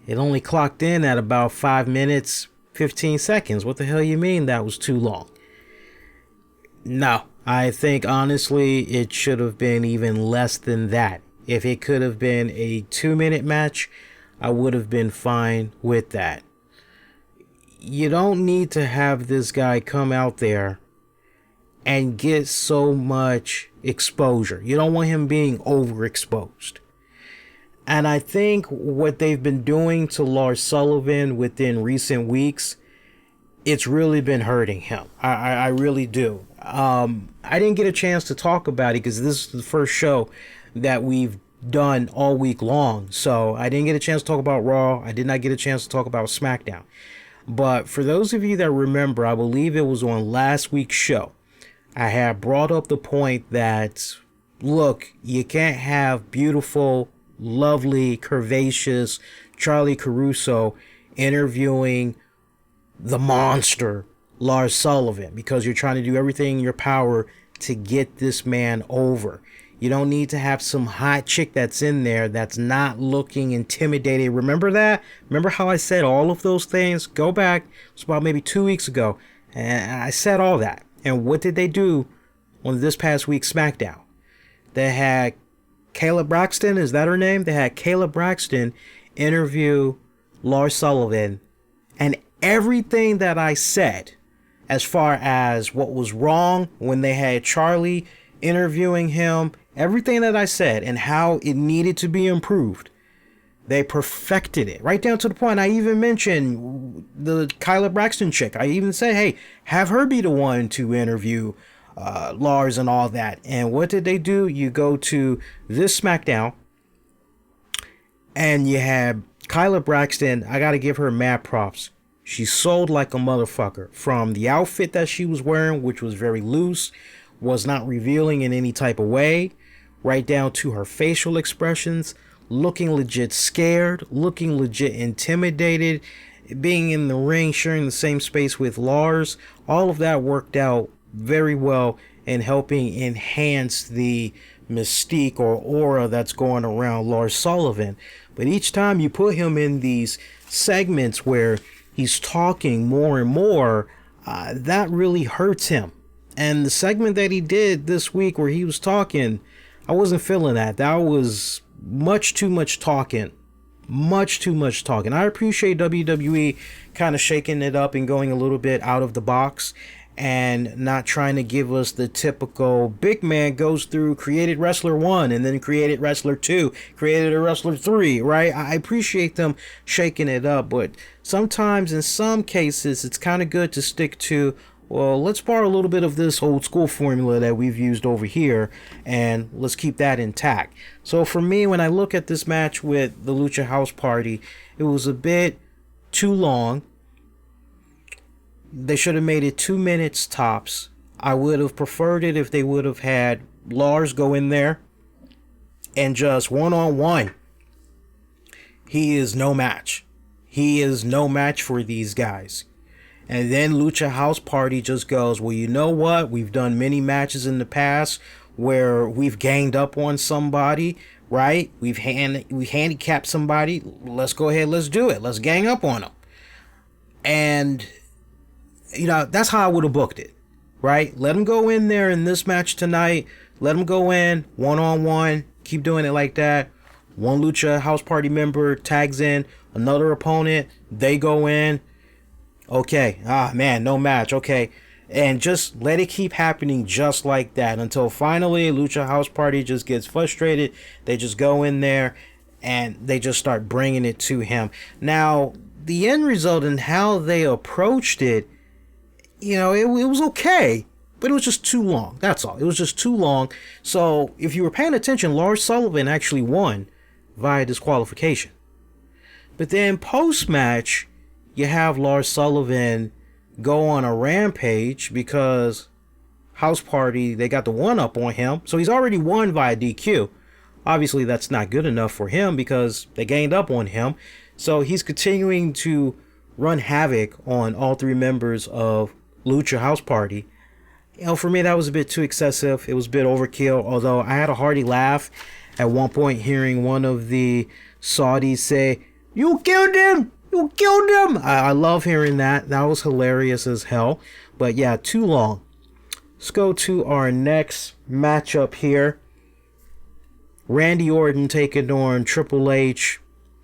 it only clocked in at about 5 minutes, 15 seconds. What the hell you mean that was too long? No, I think honestly it should have been even less than that. If it could have been a 2-minute match, I would have been fine with that. You don't need to have this guy come out there and get so much exposure. You don't want him being overexposed. And I think what they've been doing to Lars Sullivan within recent weeks, it's really been hurting him. I really do. I didn't get a chance to talk about it because this is the first show that we've done all week long. So I didn't get a chance to talk about Raw. I did not get a chance to talk about SmackDown. But for those of you that remember, I believe it was on last week's show, I had brought up the point that, look, you can't have beautiful, lovely, curvaceous Charlie Caruso interviewing the monster Lars Sullivan because you're trying to do everything in your power to get this man over. You don't need to have some hot chick that's in there that's not looking intimidating. Remember that? Remember how I said all of those things? Go back. It's about maybe 2 weeks ago. And I said all that. And what did they do on this past week's SmackDown? They had Kayla Braxton. Is that her name? They had Kayla Braxton interview Lars Sullivan. And everything that I said as far as what was wrong when they had Charlie interviewing him, everything that I said and how it needed to be improved, they perfected it right down to the point. I even mentioned the Kyla Braxton chick. I even said, hey, have her be the one to interview Lars and all that. And what did they do? You go to this SmackDown and you have Kyla Braxton. I got to give her mad props. She sold like a motherfucker. From the outfit that she was wearing, which was very loose, was not revealing in any type of way, right down to her facial expressions, looking legit scared, looking legit intimidated, being in the ring, sharing the same space with Lars. All of that worked out very well in helping enhance the mystique or aura that's going around Lars Sullivan. But each time you put him in these segments where he's talking more and more, that really hurts him. And the segment that he did this week where he was talking, I wasn't feeling that. That was much too much talking. Much too much talking. I appreciate WWE kind of shaking it up and going a little bit out of the box and not trying to give us the typical big man goes through created wrestler 1 and then created wrestler 2, created a wrestler 3, right? I appreciate them shaking it up, but sometimes in some cases it's kind of good to stick to, well, let's borrow a little bit of this old school formula that we've used over here and let's keep that intact. So for me, when I look at this match with the Lucha House Party, it was a bit too long. They should have made it 2 minutes tops. I would have preferred it if they would have had Lars go in there and just one-on-one. He is no match. He is no match for these guys. And then Lucha House Party just goes, well, you know what? We've done many matches in the past where we've ganged up on somebody, right? We handicapped somebody. Let's go ahead. Let's do it. Let's gang up on them. And, you know, that's how I would have booked it, right? Let them go in there in this match tonight. Let them go in one-on-one. Keep doing it like that. One Lucha House Party member tags in another opponent. They go in. Okay, man, no match, okay. And just let it keep happening just like that until finally Lucha House Party just gets frustrated. They just go in there and they just start bringing it to him. Now, the end result and how they approached it, you know, it was okay, but it was just too long. That's all. It was just too long. So if you were paying attention, Lars Sullivan actually won via disqualification. But then post-match, you have Lars Sullivan go on a rampage because House Party, they got the one up on him. So he's already won via DQ. Obviously, that's not good enough for him because they gained up on him. So he's continuing to run havoc on all three members of Lucha House Party. For me, that was a bit too excessive. It was a bit overkill, although I had a hearty laugh at one point hearing one of the Saudis say, "You killed him! You killed him!" I love hearing that. That was hilarious as hell. But yeah, too long. Let's go to our next matchup here. Randy Orton taking on Triple H.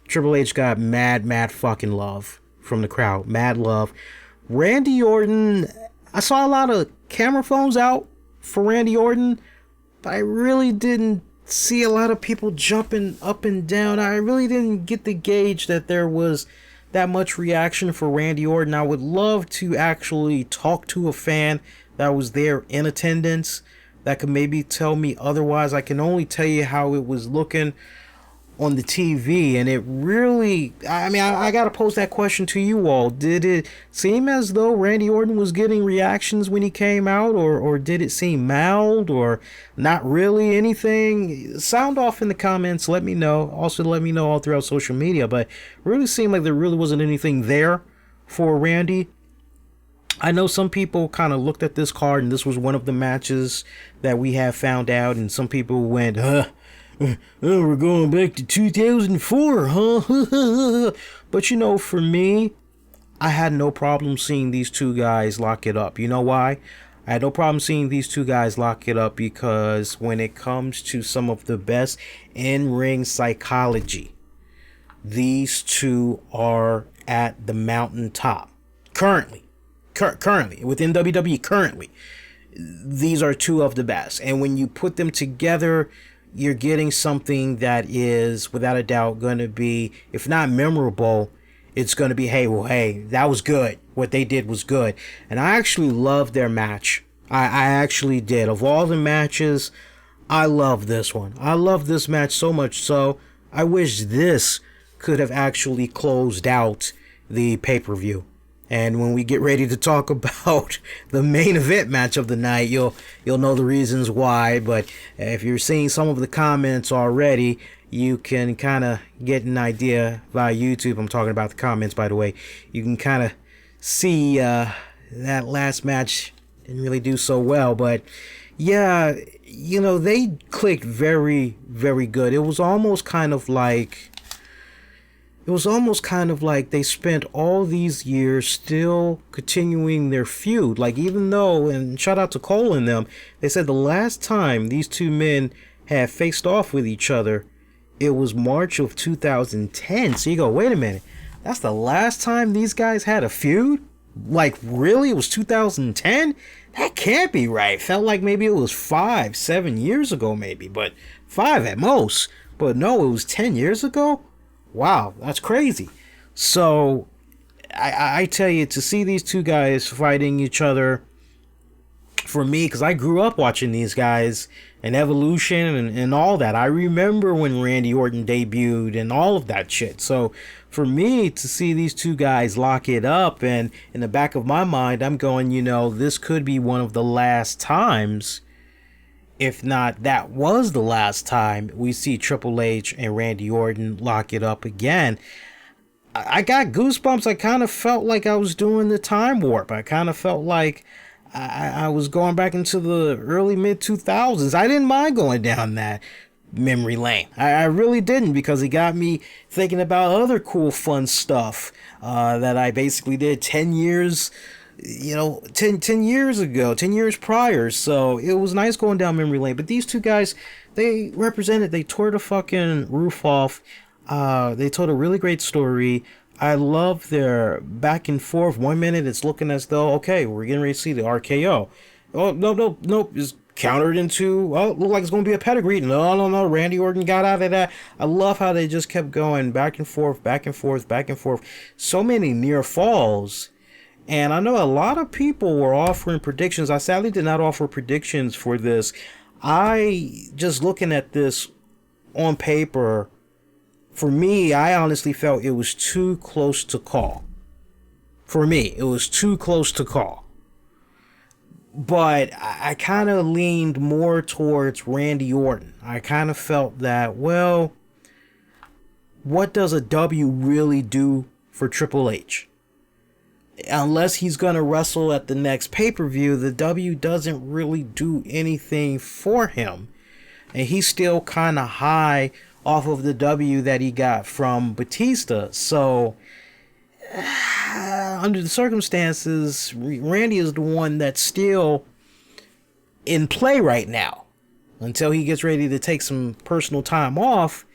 Triple H got mad fucking love from the crowd. Mad love. Randy Orton, I saw a lot of camera phones out for Randy Orton, but I really didn't see a lot of people jumping up and down. I really didn't get the gauge that there was that much reaction for Randy Orton. I would love to actually talk to a fan that was there in attendance that could maybe tell me otherwise. I can only tell you how it was looking on the TV, and it really, I mean, I gotta pose that question to you all. Did it seem as though Randy Orton was getting reactions when he came out, or did it seem mild, or not really anything? Sound off in the comments, let me know. Also let me know all throughout social media, but it really seemed like there really wasn't anything there for Randy. I know some people kind of looked at this card and this was one of the matches that we have found out, and some people went, we're going back to 2004, huh? But you know, for me, I had no problem seeing these two guys lock it up. You know why? I had no problem seeing these two guys lock it up because when it comes to some of the best in-ring psychology, these two are at the mountaintop. Currently, within WWE, currently, these are two of the best. And when you put them together, you're getting something that is, without a doubt, going to be, if not memorable, it's going to be, hey, that was good. What they did was good. And I actually loved their match. I actually did. Of all the matches, I love this one. I love this match so much so, I wish this could have actually closed out the pay-per-view. And when we get ready to talk about the main event match of the night, you'll know the reasons why. But if you're seeing some of the comments already, you can kind of get an idea via YouTube. I'm talking about the comments, by the way. You can kind of see that last match didn't really do so well. But yeah, you know, they clicked very, very good. It was almost kind of like they spent all these years still continuing their feud. Like, even though, and shout out to Cole and them, they said the last time these two men had faced off with each other, it was March of 2010. So you go, wait a minute, that's the last time these guys had a feud? Like, really? It was 2010? That can't be right. Felt like maybe it was 5-7 years ago, maybe, but 5 at most. But no, it was 10 years ago? Wow, that's crazy. So, I tell you, to see these two guys fighting each other, for me, because I grew up watching these guys and Evolution and all that. I remember when Randy Orton debuted and all of that shit. So, for me, to see these two guys lock it up, and in the back of my mind, I'm going, you know, this could be one of the last times, if not that was the last time, we see Triple H and Randy Orton lock it up again. I got goosebumps. I kind of felt like I was doing the time warp. I kind of felt like I was going back into the early mid-2000s. I didn't mind going down that memory lane. I really didn't, because it got me thinking about other cool, fun stuff that I basically did 10 years 10 years ago, 10 years prior. So it was nice going down memory lane. But these two guys, they tore the fucking roof off. They told a really great story. I love their back and forth. 1 minute it's looking as though, okay, we're getting ready to see the RKO. Oh, no, it's countered into, oh, look like it's going to be a pedigree. No, Randy Orton got out of that. I love how they just kept going back and forth. So many near falls. And I know a lot of people were offering predictions. I sadly did not offer predictions for this. Just looking at this on paper, for me, I honestly felt it was too close to call For me, it was too close to call. But I kind of leaned more towards Randy Orton. I kind of felt that, well, what does a W really do for Triple H? Unless he's going to wrestle at the next pay-per-view, the W doesn't really do anything for him. And he's still kind of high off of the W that he got from Batista. So, under the circumstances, Randy is the one that's still in play right now. Until he gets ready to take some personal time off.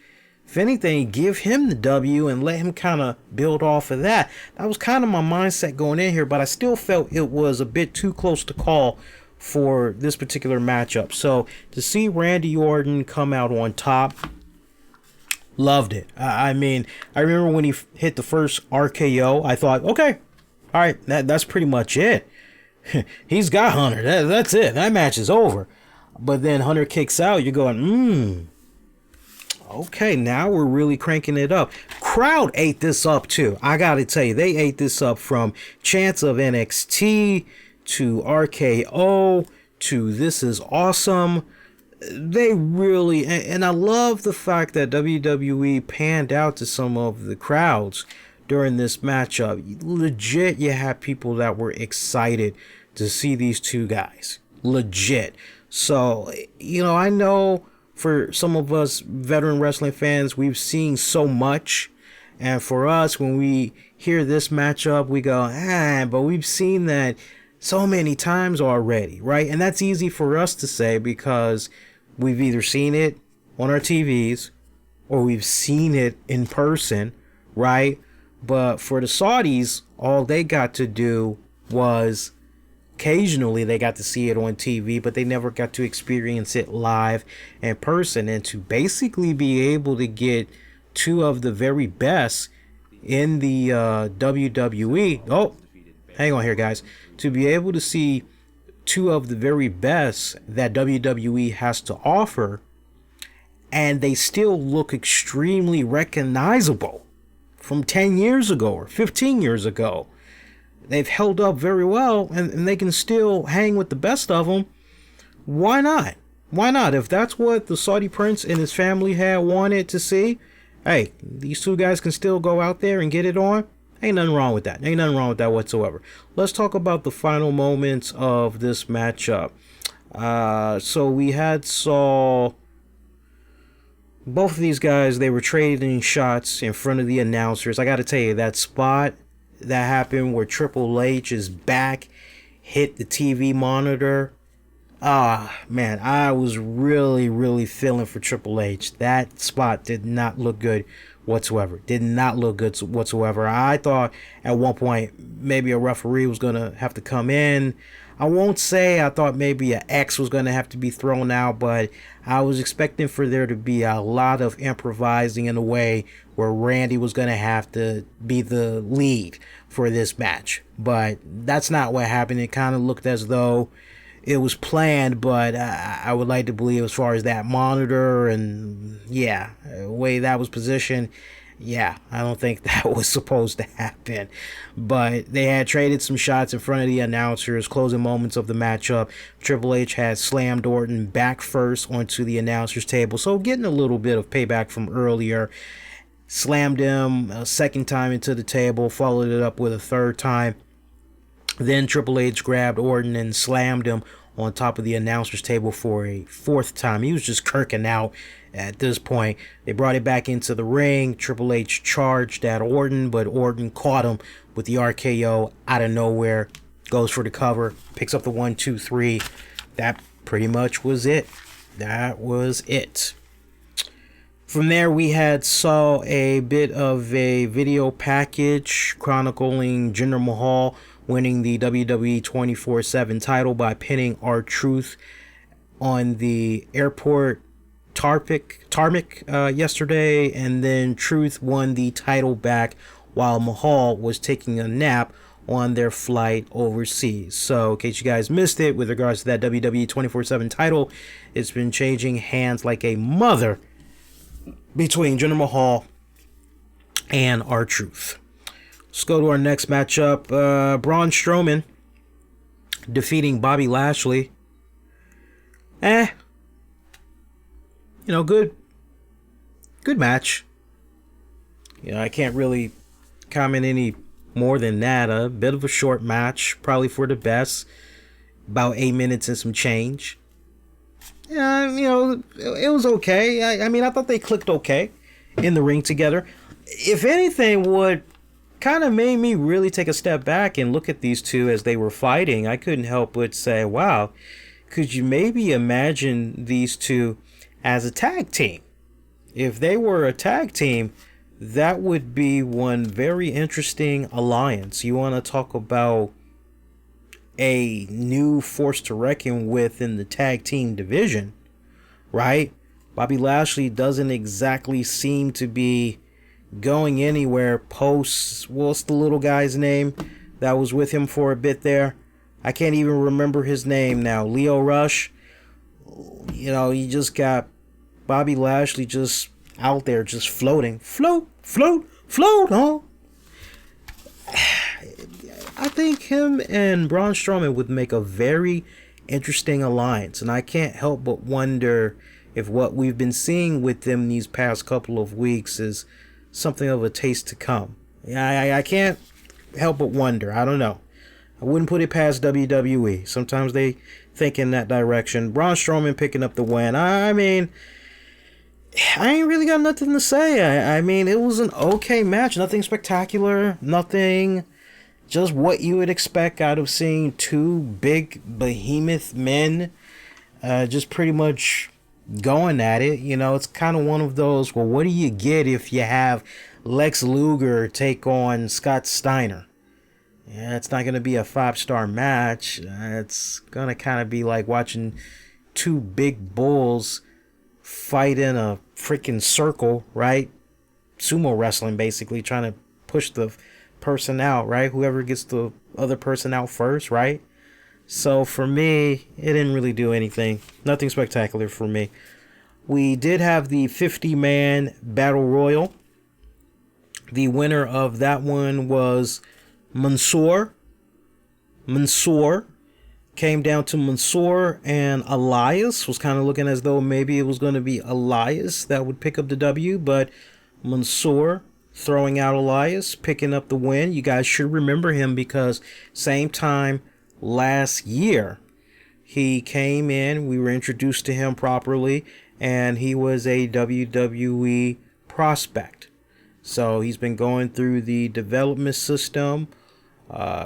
If anything, give him the W and let him kind of build off of that. That was kind of my mindset going in here, but I still felt it was a bit too close to call for this particular matchup. So to see Randy Orton come out on top, loved it. I mean, I remember when he hit the first RKO, I thought, okay, all right, that's pretty much it. He's got Hunter. That's it. That match is over. But then Hunter kicks out. You're going, okay, now we're really cranking it up. Crowd ate this up too. I gotta tell you, they ate this up from chants of NXT to RKO to This Is Awesome. They really, and I love the fact that WWE panned out to some of the crowds during this matchup. Legit, you had people that were excited to see these two guys. Legit. So, I know for some of us veteran wrestling fans, we've seen so much. And for us, when we hear this matchup, we go, but we've seen that so many times already, right? And that's easy for us to say because we've either seen it on our TVs or we've seen it in person, right? But for the Saudis, all they got to do was occasionally they got to see it on TV, but they never got to experience it live in person. And to basically be able to get two of the very best in the WWE. Oh, hang on here, guys. To be able to see two of the very best that WWE has to offer, and they still look extremely recognizable from 10 years ago or 15 years ago. They've held up very well, and they can still hang with the best of them. Why not? Why not? If that's what the Saudi prince and his family had wanted to see, hey, these two guys can still go out there and get it on. Ain't nothing wrong with that. Ain't nothing wrong with that whatsoever. Let's talk about the final moments of this matchup. So we saw both of these guys, they were trading shots in front of the announcers. I got to tell you, that spot that happened where Triple H's back hit the TV monitor. Man, I was really feeling for Triple H. That spot did not look good whatsoever. Did not look good whatsoever. I thought at one point maybe a referee was going to have to come in. I won't say I thought maybe an X was going to have to be thrown out, but I was expecting for there to be a lot of improvising in a way where Randy was going to have to be the lead for this match. But that's not what happened. It kind of looked as though it was planned, but I would like to believe as far as that monitor and, the way that was positioned, I don't think that was supposed to happen. But they had traded some shots in front of the announcers, closing moments of the matchup. Triple H had slammed Orton back first onto the announcers table, so getting a little bit of payback from earlier. Slammed him a second time into the table, followed it up with a third time. Then Triple H grabbed Orton and slammed him on top of the announcers table for a fourth time. He was just kirking out at this point. They brought it back into the ring. Triple H charged at Orton, but Orton caught him with the RKO out of nowhere. Goes for the cover, picks up the 1, 2, 3. That pretty much was it. That was it. From there, we saw a bit of a video package chronicling Jinder Mahal winning the WWE 24/7 title by pinning R-Truth on the airport tarmac yesterday, and then Truth won the title back while Mahal was taking a nap on their flight overseas. So in case you guys missed it, with regards to that WWE 24/7 title, it's been changing hands like a mother between Jinder Mahal and R-Truth. Let's go to our next matchup. Braun Strowman defeating Bobby Lashley. You know, good match. You know, I can't really comment any more than that. A bit of a short match, probably for the best. About 8 minutes and some change. Yeah, you know, it was okay. I mean, I thought they clicked okay in the ring together. If anything, what kind of made me really take a step back and look at these two as they were fighting, I couldn't help but say, wow, could you maybe imagine these two as a tag team? If they were a tag team, that would be one very interesting alliance. You want to talk about a new force to reckon with in the tag team division, right? Bobby Lashley doesn't exactly seem to be going anywhere post, what's the little guy's name that was with him for a bit there? I can't even remember his name now. Leo Rush. You know, you just got Bobby Lashley just out there just floating. Float, huh? I think him and Braun Strowman would make a very interesting alliance, and I can't help but wonder if what we've been seeing with them these past couple of weeks is something of a taste to come. I can't help but wonder. I don't know. I wouldn't put it past WWE. Sometimes they think in that direction. Braun Strowman picking up the win. I mean, I ain't really got nothing to say. I mean, it was an okay match. Nothing spectacular. Nothing... just what you would expect out of seeing two big behemoth men just pretty much going at it. You know, it's kind of one of those, well, what do you get if you have Lex Luger take on Scott Steiner? Yeah, it's not going to be a 5-star match. It's going to kind of be like watching two big bulls fight in a freaking circle, right? Sumo wrestling, basically, trying to push the person out, right? Whoever gets the other person out first, right? So for me, it didn't really do anything. Nothing spectacular for me. We did have the 50-man battle royal. The winner of that one was Mansoor. Came down to Mansoor, and Elias was kind of looking as though maybe it was going to be Elias that would pick up the W, but Mansoor throwing out Elias, picking up the win. You guys should remember him because same time last year, he came in, we were introduced to him properly, and he was a WWE prospect. So he's been going through the development system.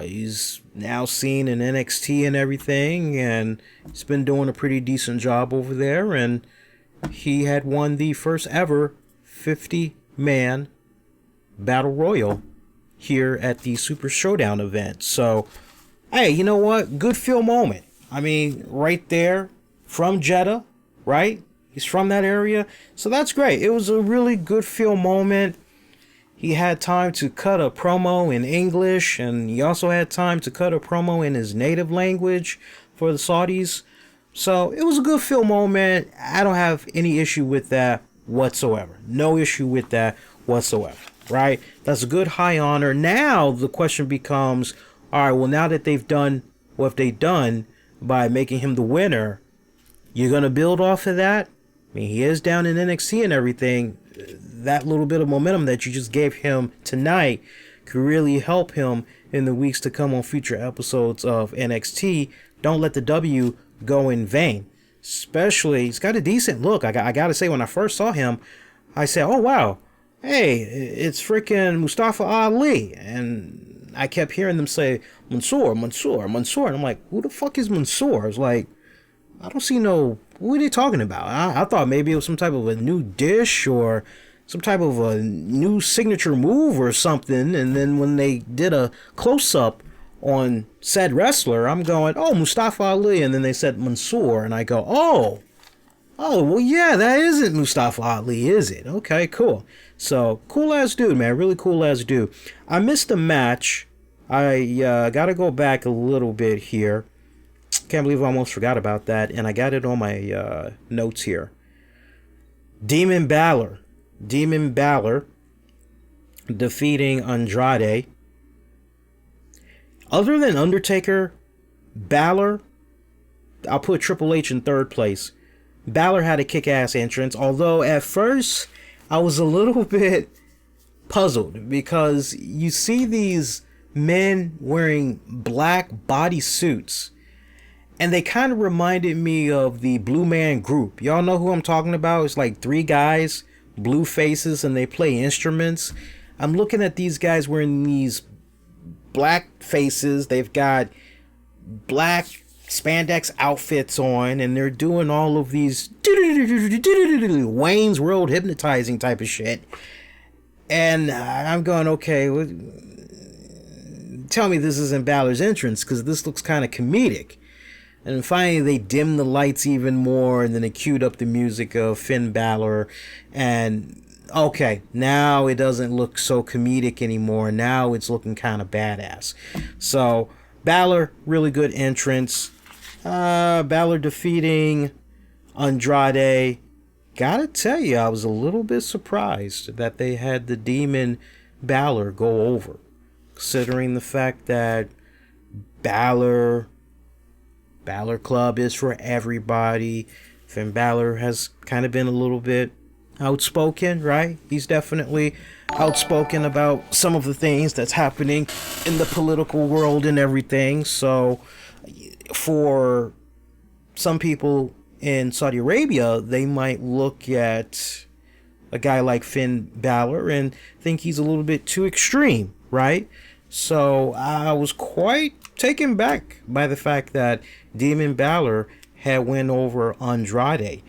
He's now seen in NXT and everything, and he's been doing a pretty decent job over there, and he had won the first ever 50-man Battle Royal here at the Super Showdown event. So, hey, you know what? Good feel moment. I mean, right there from Jeddah, right? He's from that area. So that's great. It was a really good feel moment. He had time to cut a promo in English, and he also had time to cut a promo in his native language for the Saudis. So it was a good feel moment. I don't have any issue with that whatsoever. No issue with that whatsoever. Right? That's a good high honor. Now the question becomes, all right, well, now that they've done what they've done by making him the winner, you're going to build off of that? I mean, he is down in NXT and everything. That little bit of momentum that you just gave him tonight could really help him in the weeks to come on future episodes of NXT. Don't let the W go in vain. Especially, he's got a decent look. I got to say, when I first saw him, I said, oh, wow. Hey, it's freaking Mustafa Ali. And I kept hearing them say, Mansoor. And I'm like, who the fuck is Mansoor? It's like, I don't see no, what are they talking about? I thought maybe it was some type of a new dish or some type of a new signature move or something. And then when they did a close-up on said wrestler, I'm going, oh, Mustafa Ali. And then they said Mansoor. And I go, oh, well, yeah, that isn't Mustafa Ali, is it? Okay, cool. So, cool-ass dude, man. Really cool-ass dude. I missed the match. I got to go back a little bit here. Can't believe I almost forgot about that. And I got it on my notes here. Demon Balor defeating Andrade. Other than Undertaker, Balor, I'll put Triple H in third place. Balor had a kick-ass entrance, although at first I was a little bit puzzled because you see these men wearing black body suits and they kind of reminded me of the Blue Man Group. Y'all know who I'm talking about? It's like three guys, blue faces, and they play instruments. I'm looking at these guys wearing these black faces. They've got black spandex outfits on, and they're doing all of these Wayne's World hypnotizing type of shit. And I'm going, okay, tell me this isn't Balor's entrance, because this looks kind of comedic. And finally they dimmed the lights even more, and then they queued up the music of Finn Balor, and okay, now it doesn't look so comedic anymore. Now it's looking kind of badass. So Balor, really good entrance. Balor defeating Andrade. Gotta tell you, I was a little bit surprised that they had the Demon Balor go over, considering the fact that Balor Club is for everybody. Finn Balor has kind of been a little bit outspoken, right? He's definitely outspoken about some of the things that's happening in the political world and everything. So for some people in Saudi Arabia, they might look at a guy like Finn Balor and think he's a little bit too extreme, right? So I was quite taken back by the fact that Demon Balor had went over Andrade.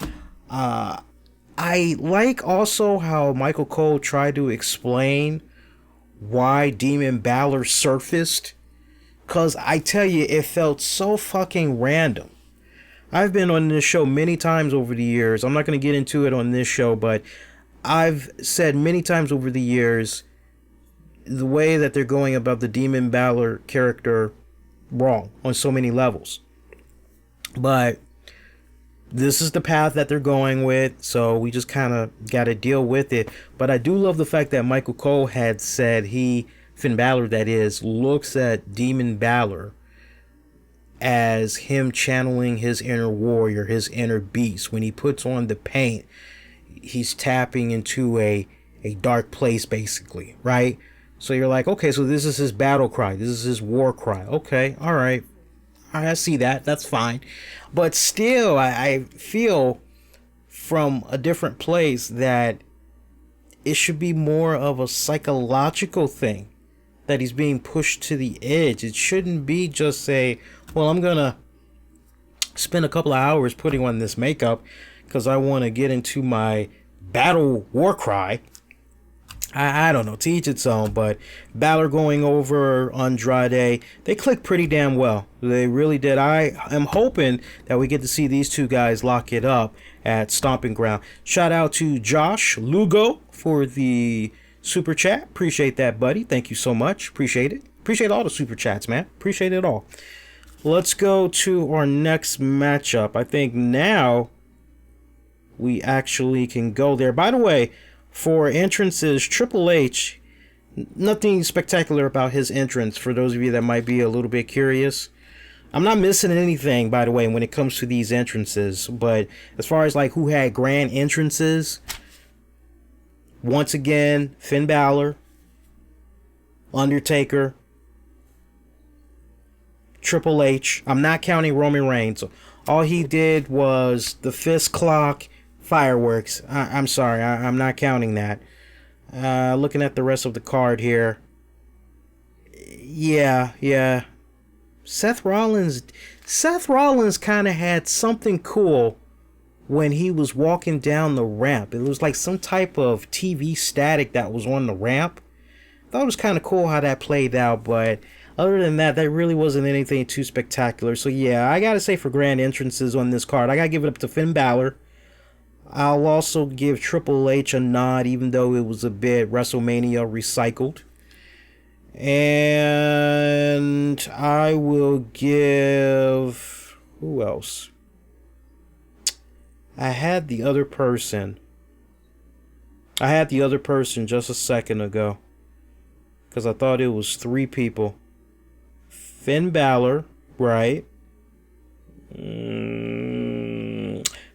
I like also how Michael Cole tried to explain why Demon Balor surfaced, because I tell you, it felt so fucking random. I've been on this show many times over the years. I'm not going to get into it on this show, but I've said many times over the years the way that they're going about the Demon Balor character wrong on so many levels. But this is the path that they're going with, so we just kind of got to deal with it. But I do love the fact that Michael Cole had said Finn Balor that is, looks at Demon Balor as him channeling his inner warrior, his inner beast. When he puts on the paint, he's tapping into a dark place, basically, right? So you're like, okay, so this is his battle cry. This is his war cry. Okay, all right. I see that. That's fine. But still, I feel from a different place that it should be more of a psychological thing, that he's being pushed to the edge. It shouldn't be just say, well, I'm going to spend a couple of hours putting on this makeup because I want to get into my battle war cry. I don't know, to each its own, but Balor going over Andrade, they clicked pretty damn well. They really did. I am hoping that we get to see these two guys lock it up at Stomping Ground. Shout out to Josh Lugo for the super chat. Appreciate that, buddy. Thank you so much. Appreciate it. Appreciate all the super chats, man. Appreciate it all. Let's go to our next matchup. I think now we actually can go there. By the way, for entrances, Triple H, nothing spectacular about his entrance for those of you that might be a little bit curious. I'm not missing anything, by the way, when it comes to these entrances. But as far as like who had grand entrances, once again, Finn Balor, Undertaker, Triple H. I'm not counting Roman Reigns. All he did was the fist clock, fireworks. I'm sorry, I'm not counting that. Looking at the rest of the card here. Yeah. Seth Rollins kind of had something cool when he was walking down the ramp. It was like some type of TV static that was on the ramp. I thought it was kind of cool how that played out, but other than that, that really wasn't anything too spectacular. So yeah, I gotta say for grand entrances on this card, I gotta give it up to Finn Balor. I'll also give Triple H a nod, even though it was a bit WrestleMania recycled. And I will give... who else? I had the other person just a second ago, because I thought it was three people. Finn Balor, right?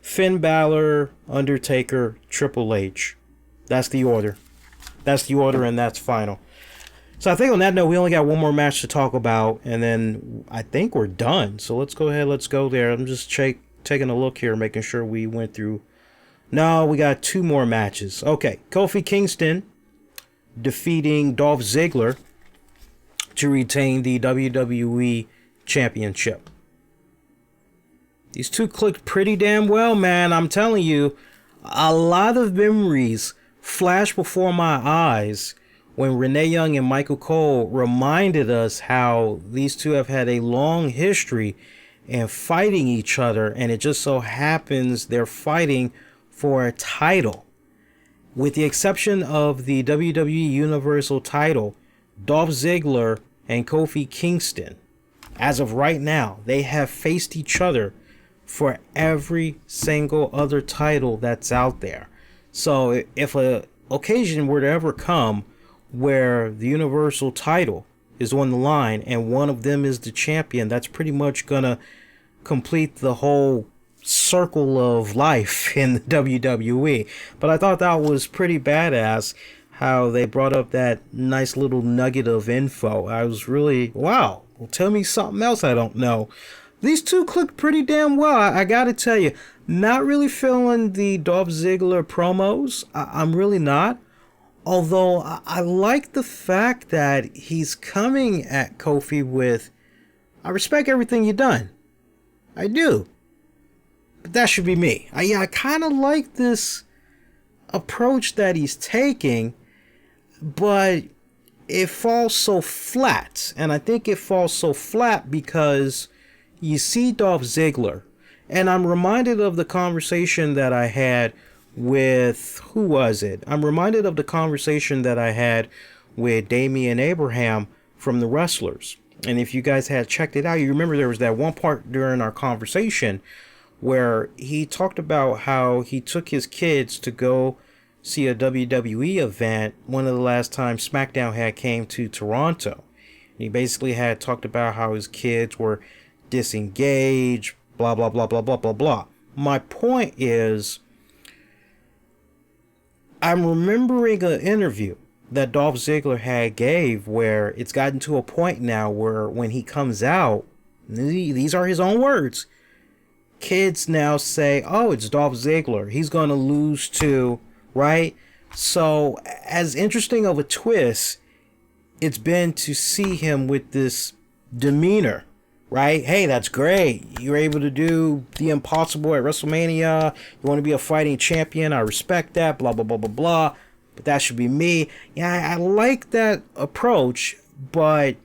Finn Balor, Undertaker, Triple H. That's the order. And that's final. So I think on that note, we only got one more match to talk about, and then I think we're done. So let's go ahead, let's go there. I'm just taking a look here, making sure we went through. No, we got two more matches. Okay, Kofi Kingston defeating Dolph Ziggler to retain the WWE Championship. These two clicked pretty damn well, man. I'm telling you, a lot of memories flashed before my eyes when Renee Young and Michael Cole reminded us how these two have had a long history in fighting each other, and it just so happens they're fighting for a title. With the exception of the WWE Universal title, Dolph Ziggler and Kofi Kingston, as of right now, they have faced each other for every single other title that's out there. So if a occasion were to ever come where the Universal title is on the line and one of them is the champion, that's pretty much gonna complete the whole circle of life in the WWE. But I thought that was pretty badass how they brought up that nice little nugget of info. I was really, wow, well, tell me something else I don't know. These two clicked pretty damn well. I gotta tell you, not really feeling the Dolph Ziggler promos. I'm really not. Although I like the fact that he's coming at Kofi with, I respect everything you've done. I do. But that should be me. I kind of like this approach that he's taking, but it falls so flat. And I think it falls so flat because you see Dolph Ziggler, and I'm reminded of the conversation that I had with, who was it? I'm reminded of the conversation that I had with Damian Abraham from The Wrestlers. And if you guys had checked it out, you remember there was that one part during our conversation where he talked about how he took his kids to go see a WWE event one of the last times SmackDown had came to Toronto. And he basically had talked about how his kids were disengaged, blah, blah, blah, blah, blah, blah, blah. My point is, I'm remembering an interview that Dolph Ziggler had gave where it's gotten to a point now where when he comes out, these are his own words, kids now say, oh, it's Dolph Ziggler, he's going to lose to, right? So as interesting of a twist it's been to see him with this demeanor, right? Hey, that's great. You're able to do the impossible at WrestleMania. You want to be a fighting champion. I respect that. Blah, blah, blah, blah, blah. But that should be me. Yeah, I like that approach, but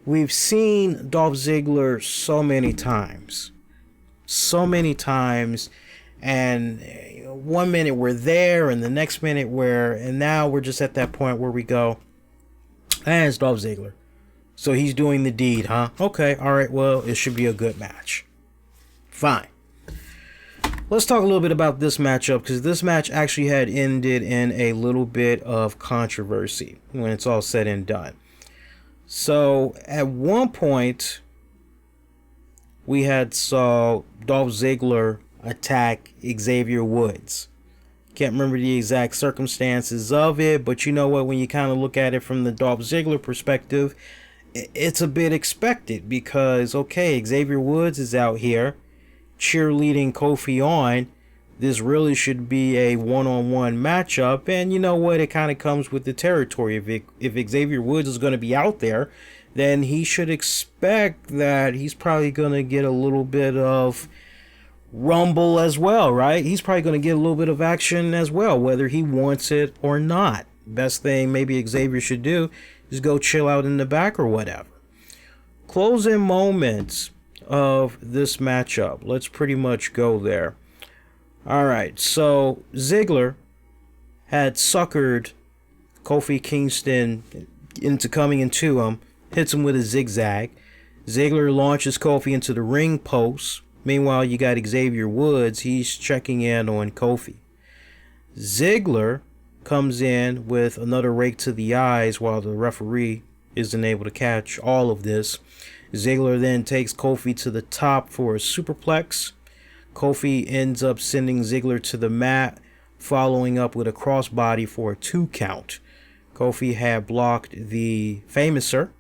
we've seen Dolph Ziggler so many times. So many times. And one minute we're there, and the next minute and now we're just at that point where we go, it's Dolph Ziggler. So he's doing the deed, huh? Okay, alright, well, it should be a good match. Fine. Let's talk a little bit about this matchup, because this match actually had ended in a little bit of controversy when it's all said and done. So, at one point, we had saw Dolph Ziggler attack Xavier Woods. Can't remember the exact circumstances of it, but you know what, when you kind of look at it from the Dolph Ziggler perspective, it's a bit expected because, okay, Xavier Woods is out here cheerleading Kofi on. This really should be a one-on-one matchup, and you know what, it kind of comes with the territory. If Xavier Woods is going to be out there, then he should expect that he's probably going to get a little bit of rumble as well, right? He's probably going to get a little bit of action as well, whether he wants it or not. Best thing maybe Xavier should do is go chill out in the back or whatever. Closing moments of this matchup. Let's pretty much go there. Alright, so Ziggler had suckered Kofi Kingston into coming into him, hits him with a zigzag. Ziggler launches Kofi into the ring post. Meanwhile, you got Xavier Woods. He's checking in on Kofi. Ziggler comes in with another rake to the eyes while the referee isn't able to catch all of this. Ziggler then takes Kofi to the top for a superplex. Kofi ends up sending Ziggler to the mat, following up with a crossbody for a 2 count. Kofi had blocked the Famouser.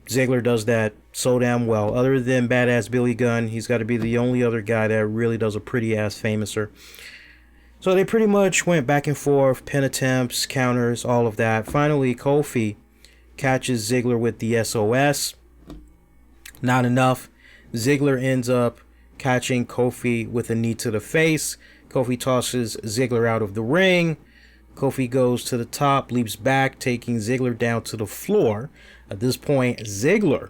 Ziggler does that so damn well. Other than Badass Billy Gunn, he's got to be the only other guy that really does a pretty ass Famouser. So they pretty much went back and forth, pin attempts, counters, all of that. Finally, Kofi catches Ziggler with the SOS. Not enough. Ziggler ends up catching Kofi with a knee to the face. Kofi tosses Ziggler out of the ring. Kofi goes to the top, leaps back, taking Ziggler down to the floor. At this point, Ziggler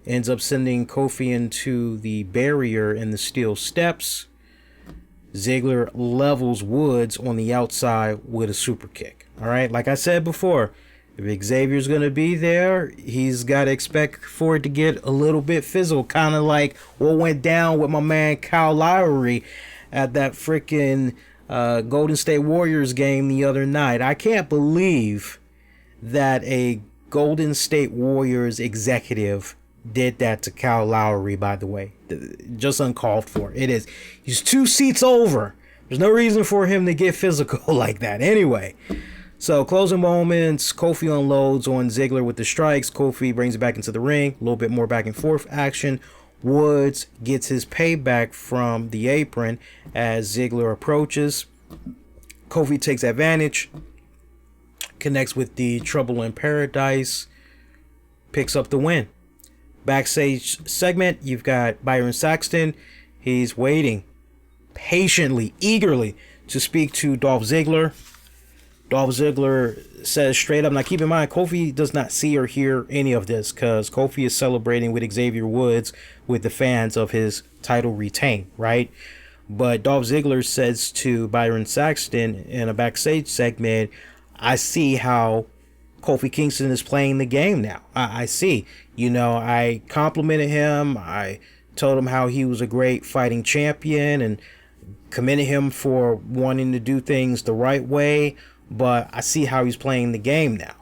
ends up sending Kofi into the barrier in the steel steps. Ziggler levels Woods on the outside with a super kick. All right, like I said before, if Xavier's going to be there, he's got to expect for it to get a little bit physical, kind of like what went down with my man Kyle Lowry at that freaking Golden State Warriors game the other night. I can't believe that a Golden State Warriors executive did that to Kyle Lowry, by the way. Just uncalled for. It is. He's 2 seats over. There's no reason for him to get physical like that. Anyway, so closing moments, Kofi unloads on Ziggler with the strikes. Kofi brings it back into the ring. A little bit more back and forth action. Woods gets his payback from the apron as Ziggler approaches. Kofi takes advantage, connects with the Trouble in Paradise, picks up the win. Backstage segment, you've got Byron Saxton. He's waiting patiently, eagerly to speak to Dolph Ziggler. Dolph Ziggler says straight up, now keep in mind, Kofi does not see or hear any of this because Kofi is celebrating with Xavier Woods with the fans of his title retain, right? But Dolph Ziggler says to Byron Saxton in a backstage segment, I see how Kofi Kingston is playing the game now. I see. You know, I complimented him. I told him how he was a great fighting champion and commended him for wanting to do things the right way. But I see how he's playing the game now.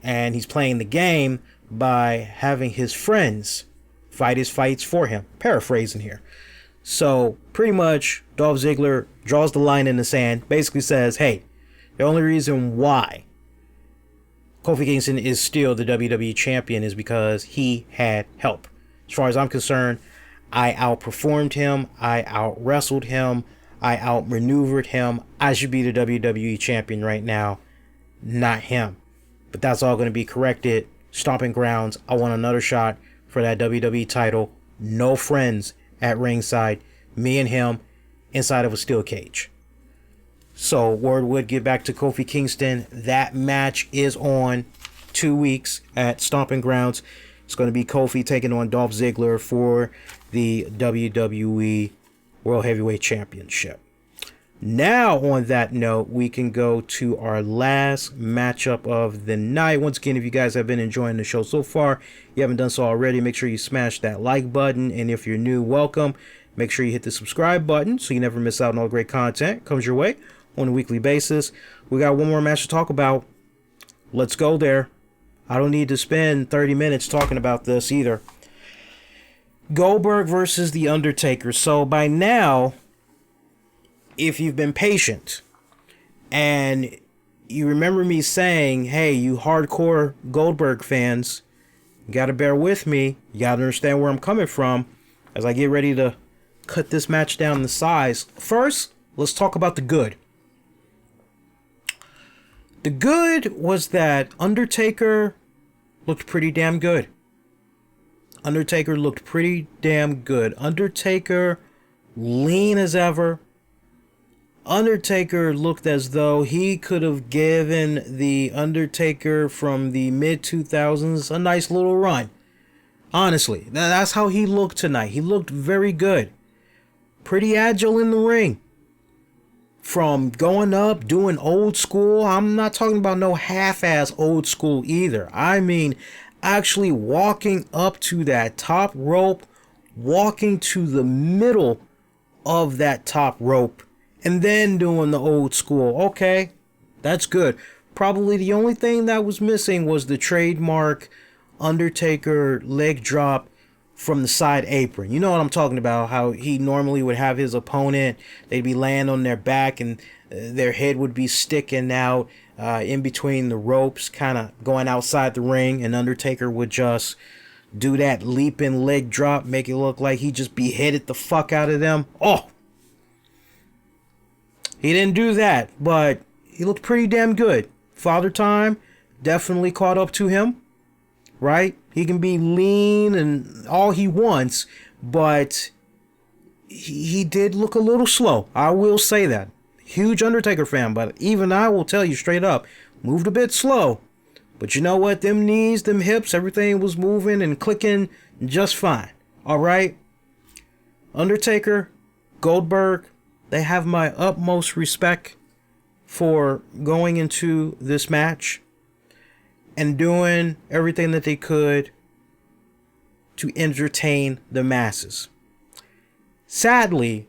And he's playing the game by having his friends fight his fights for him. Paraphrasing here. So pretty much Dolph Ziggler draws the line in the sand. Basically says, hey, the only reason why Kofi Kingston is still the WWE champion is because he had help. As far as I'm concerned, I outperformed him. I out-wrestled him. I outmaneuvered him. I should be the WWE champion right now, not him. But that's all going to be corrected. Stomping Grounds. I want another shot for that WWE title. No friends at ringside. Me and him inside of a steel cage. So word would get back to Kofi Kingston. That match is on 2 weeks at Stomping Grounds. It's going to be Kofi taking on Dolph Ziggler for the WWE World Heavyweight Championship. Now, on that note, we can go to our last matchup of the night. Once again, if you guys have been enjoying the show so far, you haven't done so already, make sure you smash that like button. And if you're new, welcome. Make sure you hit the subscribe button so you never miss out on all great content comes your way on a weekly basis. We got one more match to talk about. Let's go there. I don't need to spend 30 minutes talking about this either. Goldberg versus The Undertaker. So by now, if you've been patient and you remember me saying, hey, you hardcore Goldberg fans, you gotta bear with me. You gotta understand where I'm coming from as I get ready to cut this match down in size. First, let's talk about the good. The good was that Undertaker looked pretty damn good. Undertaker looked pretty damn good. Undertaker, lean as ever. Undertaker looked as though he could have given the Undertaker from the mid-2000s a nice little run. Honestly, that's how he looked tonight. He looked very good. Pretty agile in the ring. From going up, doing old school. I'm not talking about no half-ass old school either. I mean, actually walking up to that top rope, walking to the middle of that top rope, and then doing the old school. Okay, that's good. Probably the only thing that was missing was the trademark Undertaker leg drop from the side apron. You know what I'm talking about, how he normally would have his opponent, they'd be laying on their back and their head would be sticking out in between the ropes, kind of going outside the ring, and Undertaker would just do that leaping leg drop, make it look like he just beheaded the fuck out of them. Oh! He didn't do that, but he looked pretty damn good. Father Time definitely caught up to him, right? He can be lean and all he wants, but he did look a little slow. I will say that. Huge Undertaker fan, but even I will tell you straight up, moved a bit slow. But you know what? Them knees, them hips, everything was moving and clicking just fine. All right? Undertaker, Goldberg, they have my utmost respect for going into this match and doing everything that they could to entertain the masses. Sadly,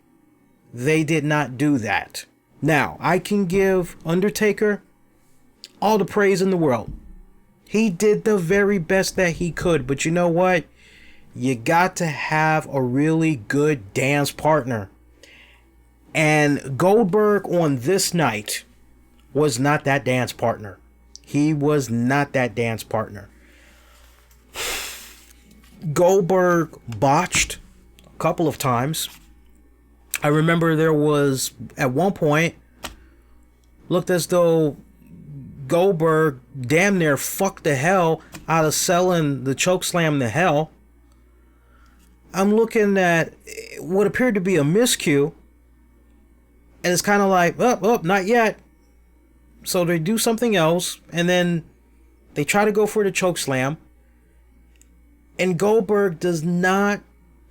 they did not do that. Now, I can give Undertaker all the praise in the world. He did the very best that he could, but you know what? You got to have a really good dance partner. And Goldberg on this night was not that dance partner. He was not that dance partner. Goldberg botched a couple of times. I remember there was, at one point, looked as though Goldberg damn near fucked the hell out of selling the chokeslam to hell. I'm looking at what appeared to be a miscue, and it's kind of like, oh, not yet. So they do something else, and then they try to go for the chokeslam, and Goldberg does not,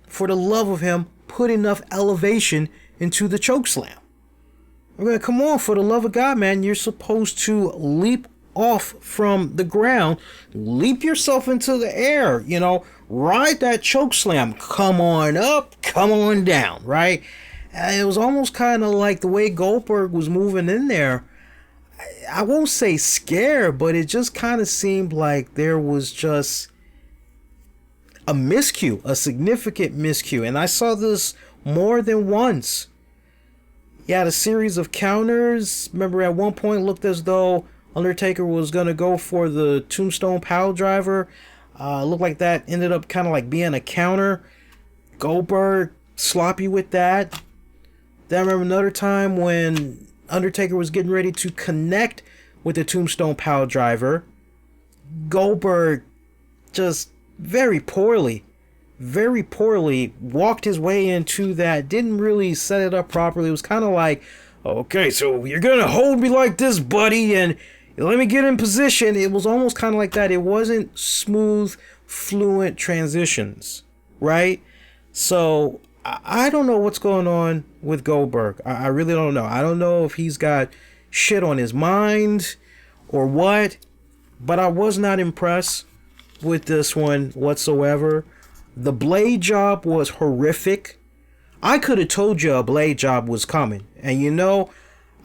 for the love of him, put enough elevation into the chokeslam. I mean, come on, for the love of God, man. You're supposed to leap off from the ground, leap yourself into the air, you know, ride that chokeslam, come on up, come on down, right? And it was almost kind of like the way Goldberg was moving in there. I won't say scared, but it just kind of seemed like there was just a miscue, a significant miscue. And I saw this more than once. He had a series of counters. Remember, at one point, it looked as though Undertaker was going to go for the Tombstone Pile Driver. Looked like that ended up kind of like being a counter. Goldberg sloppy with that. Then I remember another time when Undertaker was getting ready to connect with the Tombstone Pile Driver. Goldberg just very poorly walked his way into that. Didn't really set it up properly. It was kind of like, okay, so you're going to hold me like this, buddy, and let me get in position. It was almost kind of like that. It wasn't smooth, fluent transitions, right? So I don't know what's going on with Goldberg. I really don't know. I don't know if he's got shit on his mind or what, but I was not impressed with this one whatsoever. The blade job was horrific. I could have told you a blade job was coming. And you know,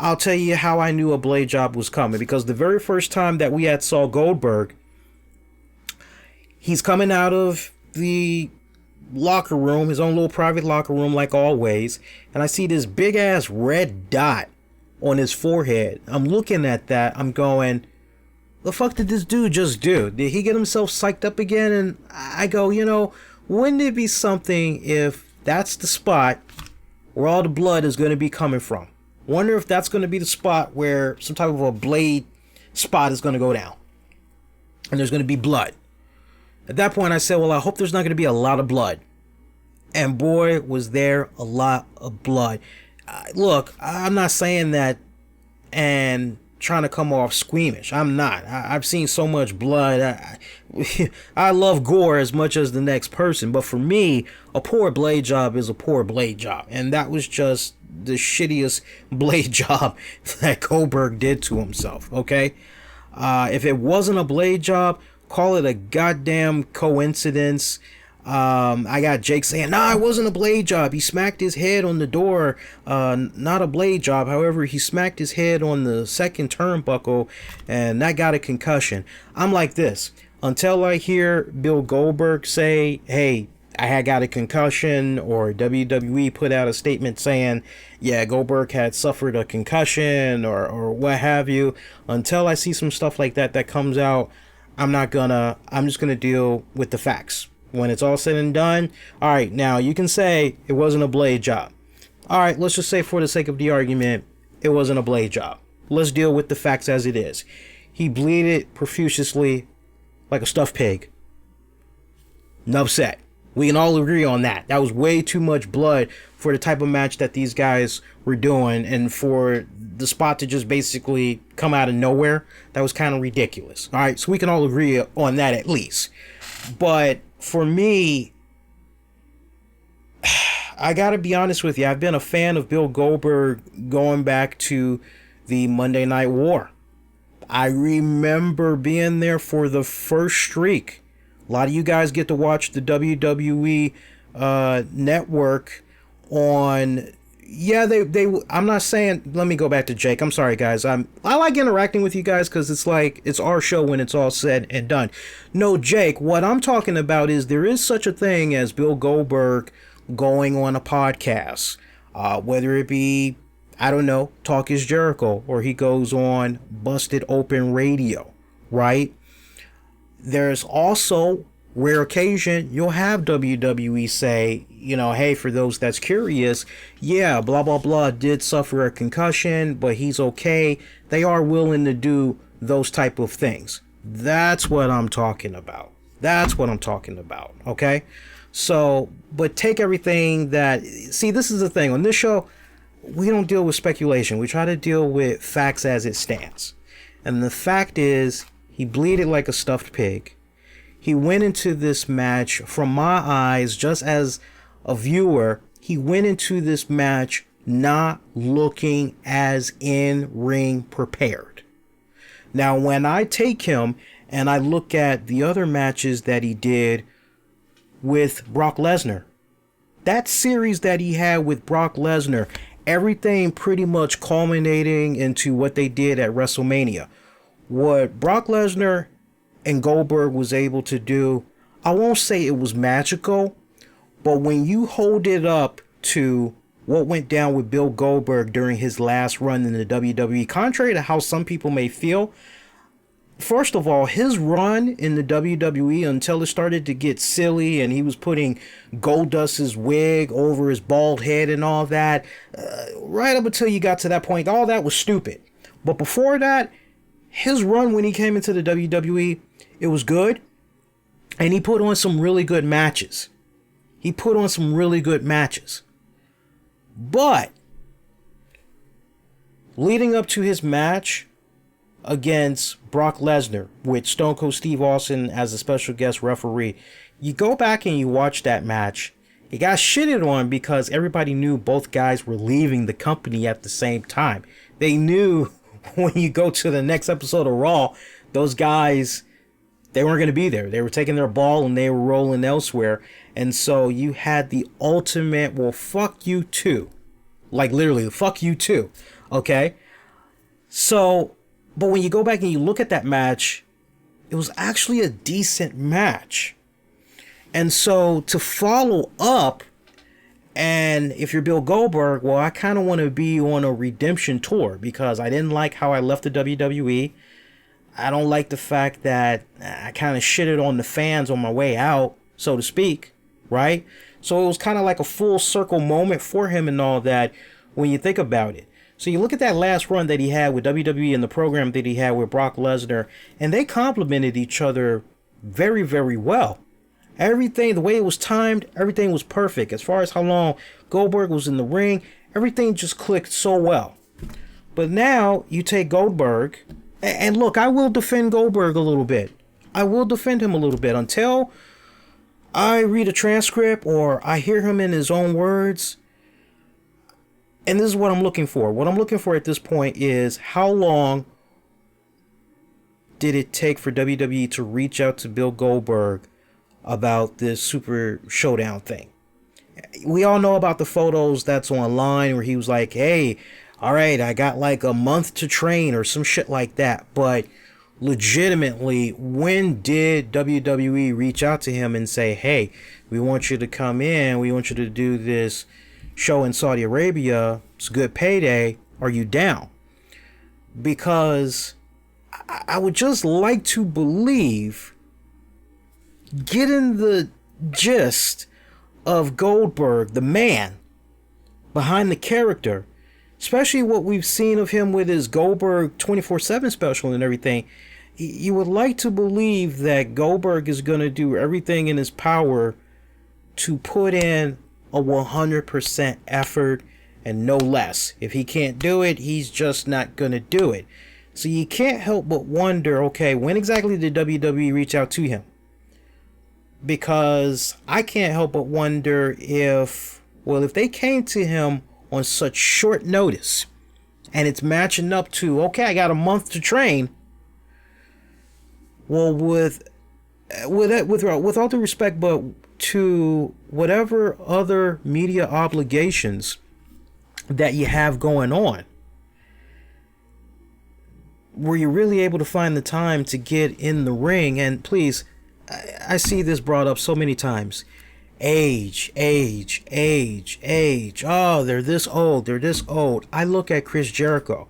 I'll tell you how I knew a blade job was coming. Because the very first time that we had saw Goldberg, he's coming out of the locker room, his own little private locker room like always, and I see this big ass red dot on his forehead. I'm looking at that, I'm going, the fuck did this dude just do? Did he get himself psyched up again? And I go, you know, wouldn't it be something if that's the spot where all the blood is going to be coming from? Wonder if that's going to be the spot where some type of a blade spot is going to go down and there's going to be blood. At that point, I said, well, I hope there's not going to be a lot of blood. And boy, was there a lot of blood. Look, I'm not saying that and trying to come off squeamish. I'm not. I've seen so much blood. I love gore as much as the next person. But for me, a poor blade job is a poor blade job. And that was just the shittiest blade job that Goldberg did to himself, okay? If it wasn't a blade job, call it a goddamn coincidence. I got Jake saying, nah, it wasn't a blade job. He smacked his head on the door. Not a blade job. However, he smacked his head on the second turnbuckle, and that got a concussion. I'm like this. Until I hear Bill Goldberg say, hey, I had got a concussion, or WWE put out a statement saying, yeah, Goldberg had suffered a concussion, or what have you. Until I see some stuff like that comes out, I'm just gonna deal with the facts. When it's all said and done, all right, now you can say it wasn't a blade job. All right, let's just say for the sake of the argument, it wasn't a blade job. Let's deal with the facts as it is. He bleeded profusely like a stuffed pig. Enough said. We can all agree on that. That was way too much blood for the type of match that these guys were doing, and for the spot to just basically come out of nowhere, that was kind of ridiculous. All right, so we can all agree on that at least. But for me, I gotta be honest with you, I've been a fan of Bill Goldberg going back to the Monday Night War. I remember being there for the first streak. A lot of you guys get to watch the WWE network on... Yeah, I'm not saying... Let me go back to Jake. I'm sorry, guys. I like interacting with you guys because it's like it's our show when it's all said and done. No, Jake, what I'm talking about is there is such a thing as Bill Goldberg going on a podcast. Whether it be, I don't know, Talk is Jericho, or he goes on Busted Open Radio, right? There's also... rare occasion, you'll have WWE say, you know, hey, for those that's curious, yeah, blah, blah, blah, did suffer a concussion, but he's okay. They are willing to do those type of things. That's what I'm talking about. That's what I'm talking about, okay? So, but take everything that... See, this is the thing. On this show, we don't deal with speculation. We try to deal with facts as it stands. And the fact is, he bleeded like a stuffed pig. He went into this match, from my eyes, just as a viewer, he went into this match not looking as in-ring prepared. Now, when I take him and I look at the other matches that he did with Brock Lesnar, that series that he had with Brock Lesnar, everything pretty much culminating into what they did at WrestleMania. What Brock Lesnar and Goldberg was able to do, I won't say it was magical, but when you hold it up to what went down with Bill Goldberg during his last run in the WWE, contrary to how some people may feel, first of all, his run in the WWE until it started to get silly and he was putting Goldust's wig over his bald head and all that, right up until you got to that point, all that was stupid. But before that, his run when he came into the WWE, it was good, and he put on some really good matches. But leading up to his match against Brock Lesnar with Stone Cold Steve Austin as a special guest referee, you go back and you watch that match, it got shitted on because everybody knew both guys were leaving the company at the same time. They knew when you go to the next episode of Raw, those guys, they weren't going to be there. They were taking their ball and they were rolling elsewhere. And so you had the ultimate, well, fuck you too. Like literally, fuck you too. Okay? So, but when you go back and you look at that match, it was actually a decent match. And so to follow up, and if you're Bill Goldberg, well, I kind of want to be on a redemption tour because I didn't like how I left the WWE. I don't like the fact that I kind of shitted on the fans on my way out, so to speak, right? So it was kind of like a full circle moment for him and all that when you think about it. So you look at that last run that he had with WWE and the program that he had with Brock Lesnar, and they complemented each other very, very well. Everything, the way it was timed, everything was perfect. As far as how long Goldberg was in the ring, everything just clicked so well. But now you take Goldberg, and look, I will defend Goldberg a little bit. I will defend him a little bit until I read a transcript or I hear him in his own words. And this is what I'm looking for. What I'm looking for at this point is how long did it take for WWE to reach out to Bill Goldberg about this Super Showdown thing. We all know about the photos that's online where he was like, hey, all right, I got like a month to train or some shit like that. But legitimately, when did WWE reach out to him and say, hey, we want you to come in, we want you to do this show in Saudi Arabia, it's a good payday, are you down? Because I would just like to believe, getting the gist of Goldberg, the man behind the character, especially what we've seen of him with his Goldberg 24/7 special and everything, you would like to believe that Goldberg is going to do everything in his power to put in a 100% effort and no less. If he can't do it, he's just not going to do it. So you can't help but wonder, okay, when exactly did WWE reach out to him? Because I can't help but wonder if they came to him on such short notice and it's matching up to, okay, I got a month to train. Well, with all due respect, but to whatever other media obligations that you have going on, were you really able to find the time to get in the ring? And please, I see this brought up so many times. Age. Oh, they're this old. I look at Chris Jericho.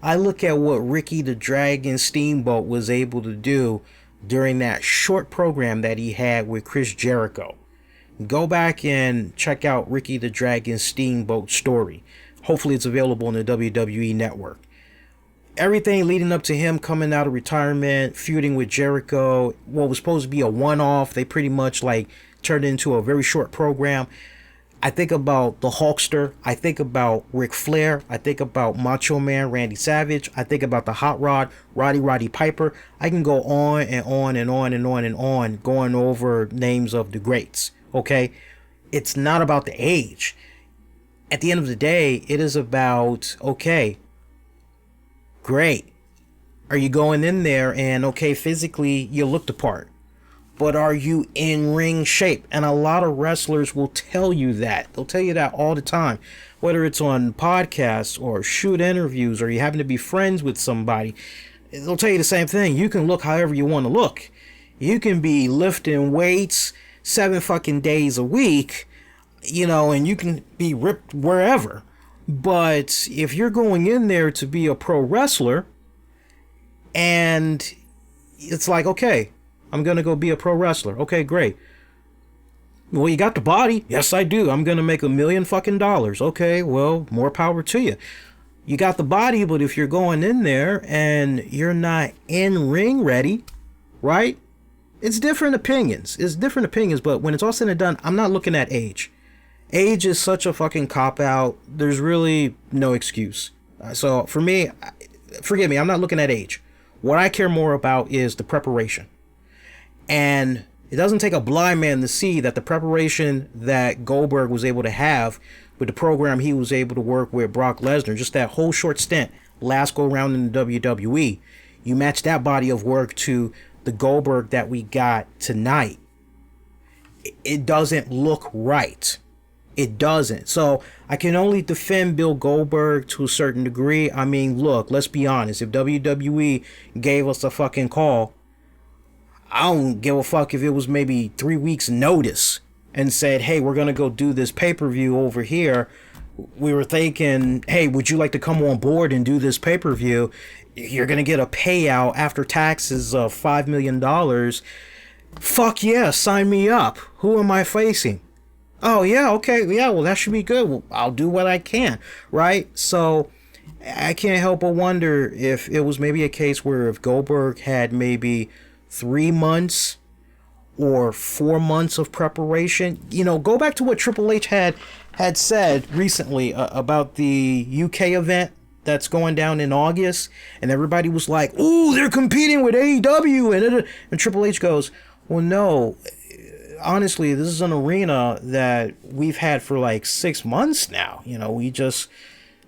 I look at what Ricky the Dragon Steamboat was able to do during that short program that he had with Chris Jericho. Go back and check out Ricky the Dragon Steamboat story. Hopefully it's available on the WWE network. Everything leading up to him coming out of retirement, feuding with Jericho, what was supposed to be a one-off, they pretty much like turned it into a very short program. I think about the Hulkster. I think about Ric Flair. I think about Macho Man Randy Savage. I think about the Hot Rod Roddy Piper. I can go on and on and on and on and on going over names of the greats. Okay? It's not about the age. At the end of the day, it is about, okay, great. Are you going in there and, okay, physically you look the part, but are you in ring shape? And a lot of wrestlers will tell you that. They'll tell you that all the time, whether it's on podcasts or shoot interviews or you happen to be friends with somebody. They'll tell you the same thing. You can look however you want to look. You can be lifting weights 7 fucking days a week, and you can be ripped wherever. But if you're going in there to be a pro wrestler and it's like, okay, I'm going to go be a pro wrestler. Okay, great. Well, you got the body. Yes, I do. I'm going to make $1 million fucking dollars. Okay, well, more power to you. You got the body, but if you're going in there and you're not in ring ready, right? It's different opinions. But when it's all said and done, I'm not looking at age. Age is such a fucking cop-out. There's really no excuse. So for me, forgive me, I'm not looking at age. What I care more about is the preparation. And it doesn't take a blind man to see that the preparation that Goldberg was able to have with the program he was able to work with Brock Lesnar, just that whole short stint, last go round in the WWE, you match that body of work to the Goldberg that we got tonight. It doesn't look right. It doesn't. So I can only defend Bill Goldberg to a certain degree. I mean, look, let's be honest. If WWE gave us a fucking call, I don't give a fuck if it was maybe 3 weeks notice and said, hey, we're going to go do this pay-per-view over here. We were thinking, hey, would you like to come on board and do this pay-per-view? You're going to get a payout after taxes of $5 million. Fuck yeah, sign me up. Who am I facing? Oh, yeah, okay, yeah, well, that should be good. Well, I'll do what I can, right? So I can't help but wonder if it was maybe a case where if Goldberg had maybe 3 months or 4 months of preparation, go back to what Triple H had said recently about the UK event that's going down in August, and everybody was like, ooh, they're competing with AEW, and Triple H goes, well, no, honestly, this is an arena that we've had for like 6 months now. This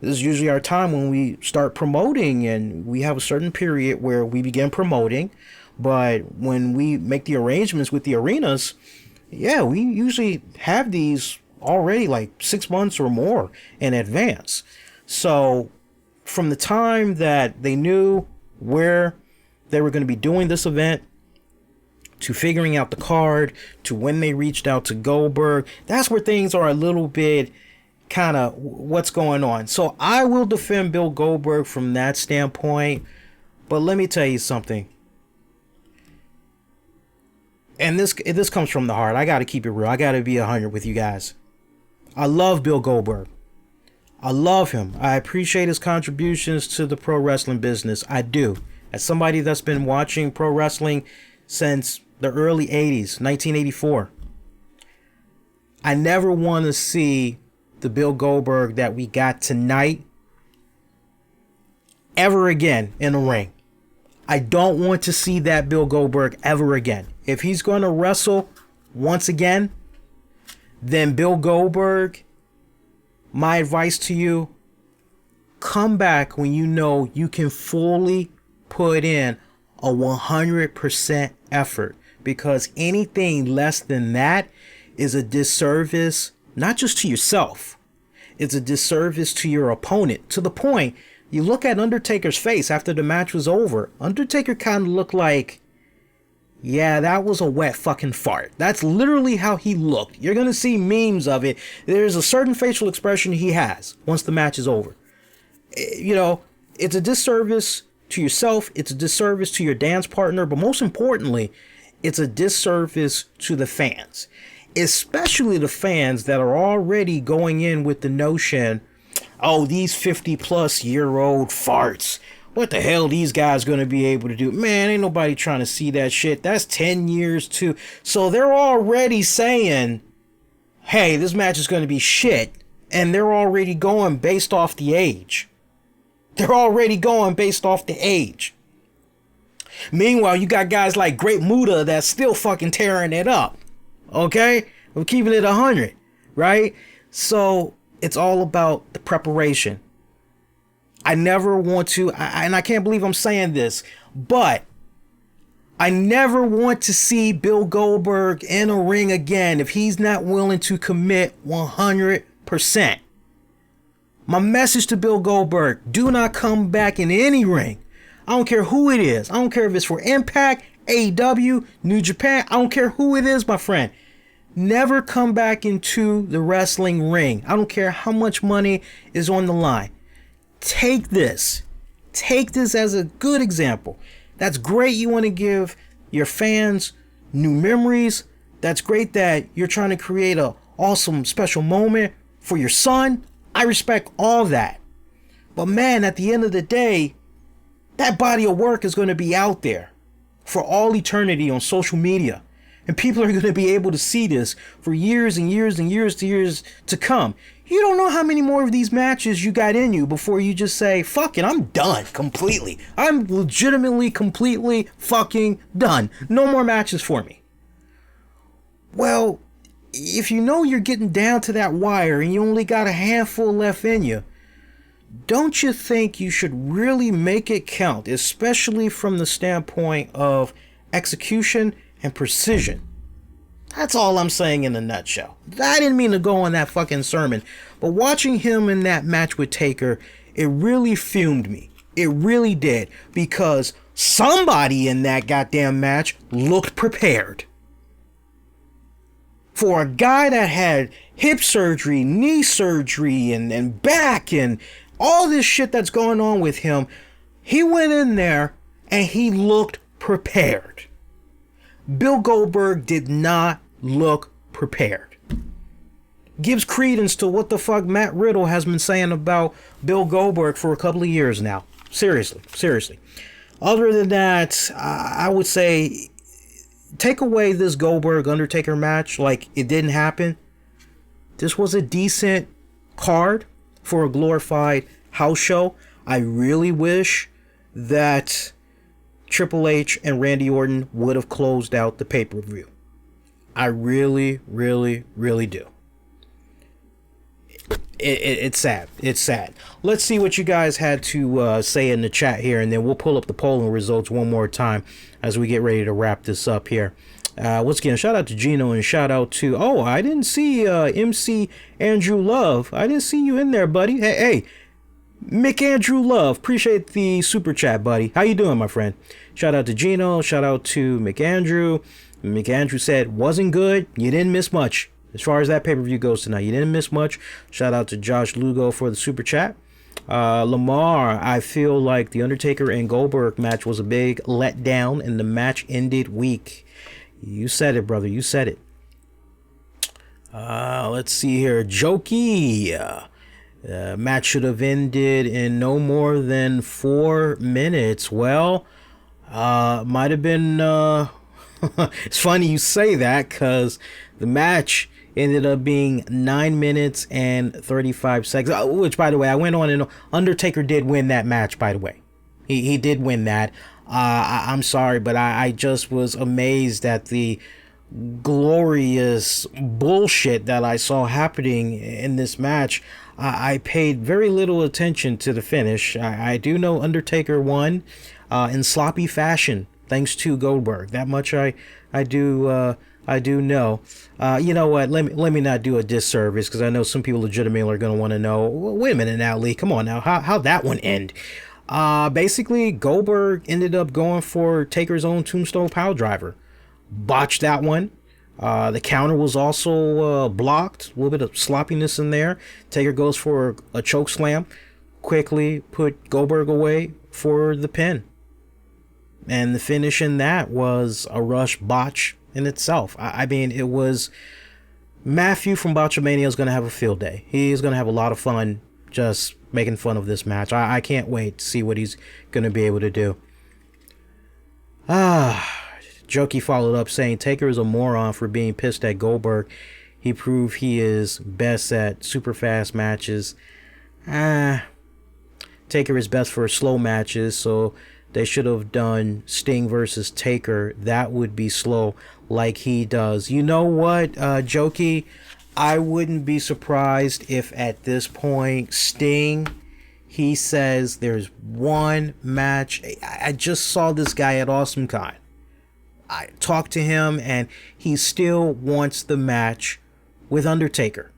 is usually our time when we start promoting, and we have a certain period where we begin promoting. But when we make the arrangements with the arenas, yeah, we usually have these already like 6 months or more in advance. So from the time that they knew where they were going to be doing this event, to figuring out the card, to when they reached out to Goldberg, that's where things are a little bit kind of what's going on. So I will defend Bill Goldberg from that standpoint. But let me tell you something. And this comes from the heart. I got to keep it real. I got to be 100 with you guys. I love Bill Goldberg. I love him. I appreciate his contributions to the pro wrestling business. I do. As somebody that's been watching pro wrestling since the early 80s, 1984, I never want to see the Bill Goldberg that we got tonight ever again in the ring. I don't want to see that Bill Goldberg ever again. If he's going to wrestle once again, then Bill Goldberg, my advice to you, come back when you know you can fully put in a 100% effort, because anything less than that is a disservice, not just to yourself, it's a disservice to your opponent. To the point, you look at Undertaker's face after the match was over. Undertaker kind of looked like, yeah, that was a wet fucking fart. That's literally how he looked. You're going to see memes of it. There's a certain facial expression he has once the match is over. You know, it's a disservice to yourself. It's a disservice to your dance partner. But most importantly, it's a disservice to the fans. Especially the fans that are already going in with the notion, oh, these 50-plus-year-old farts. What the hell these guys going to be able to do? Man, ain't nobody trying to see that shit. That's 10 years too. So they're already saying, hey, this match is going to be shit. And they're already going based off the age. They're already going based off the age. Meanwhile, you got guys like Great Muta that's still fucking tearing it up. Okay? I'm keeping it 100. Right? So it's all about the preparation. I never want to, and I can't believe I'm saying this, but I never want to see Bill Goldberg in a ring again if he's not willing to commit 100%. My message to Bill Goldberg, do not come back in any ring. I don't care who it is. I don't care if it's for Impact, AEW, New Japan. I don't care who it is, my friend. Never come back into the wrestling ring. I don't care how much money is on the line. Take this as a good example. That's great. You want to give your fans new memories. That's great that you're trying to create a awesome special moment for your son. I respect all that. But man, at the end of the day, that body of work is going to be out there for all eternity on social media. And people are going to be able to see this for years and years and years to come. You don't know how many more of these matches you got in you before you just say, fuck it, I'm done completely. I'm legitimately, completely fucking done. No more matches for me. Well, if you know you're getting down to that wire and you only got a handful left in you, don't you think you should really make it count, especially from the standpoint of execution and precision? That's all I'm saying in a nutshell. I didn't mean to go on that fucking sermon, but watching him in that match with Taker, it really fumed me. It really did, because somebody in that goddamn match looked prepared. For a guy that had hip surgery, knee surgery, and back, and all this shit that's going on with him, he went in there and he looked prepared. Bill Goldberg did not look prepared. Gives credence to what the fuck Matt Riddle has been saying about Bill Goldberg for a couple of years now. Seriously. Other than that, I would say take away this Goldberg Undertaker match like it didn't happen. This was a decent card for a glorified house show. I really wish that Triple H and Randy Orton would have closed out the pay-per-view. I really do. It's sad. It's sad. Let's see what you guys had to say in the chat here, and then we'll pull up the polling results one more time as we get ready to wrap this up here. Once again, shout out to Gino and shout out to, oh, I didn't see MC Andrew Love. I didn't see you in there, buddy. Hey, Mick Andrew Love, appreciate the super chat, buddy. How you doing, my friend? Shout out to Gino. Shout out to Mick Andrew. Mick Andrew said, wasn't good. You didn't miss much. As far as that pay-per-view goes tonight, you didn't miss much. Shout out to Josh Lugo for the super chat. Lamar, I feel like the Undertaker and Goldberg match was a big letdown and the match ended weak. You said it, brother. You said it. Let's see here. Jokey. Match should have ended in no more than 4 minutes. Well, might have been... it's funny you say that because the match ended up being 9 minutes and 35 seconds. Which, by the way, I went on and Undertaker did win that match, by the way. He did win that. I'm sorry, but I just was amazed at the glorious bullshit that I saw happening in this match. I paid very little attention to the finish. I do know Undertaker won in sloppy fashion, thanks to Goldberg. That much I do know. You know what? Let me not do a disservice because I know some people legitimately are going to want to know. Wait a minute now, Lee. Come on now. How'd that one end? Basically, Goldberg ended up going for Taker's own tombstone pile driver. Botched that one. The counter was also blocked. A little bit of sloppiness in there. Taker goes for a choke slam. Quickly put Goldberg away for the pin. And the finish in that was a rush botch in itself. I mean, it was... Matthew from Botchamania is going to have a field day. He's going to have a lot of fun just making fun of this match. I can't wait to see what he's going to be able to do. Jokey followed up saying, Taker is a moron for being pissed at Goldberg. He proved he is best at super fast matches. Taker is best for slow matches, so they should have done Sting versus Taker. That would be slow like he does. You know what, Jokey? I wouldn't be surprised if at this point Sting, he says there's one match. I just saw this guy at Awesome Con. I talked to him and he still wants the match with Undertaker.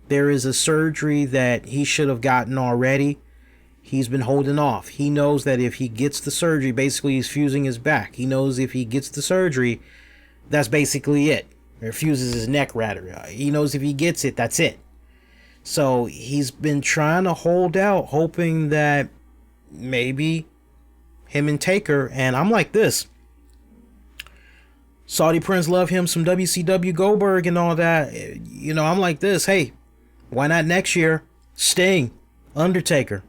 There is a surgery that he should have gotten already. He's been holding off. He knows that if he gets the surgery, basically he's fusing his back. He knows if he gets the surgery, that's basically it. Or fuses his neck rather. He knows if he gets it, that's it. So he's been trying to hold out, hoping that maybe him and Taker, and I'm like this. Saudi Prince love him some WCW Goldberg and all that. You know, I'm like this. Hey, why not next year? Sting, Undertaker.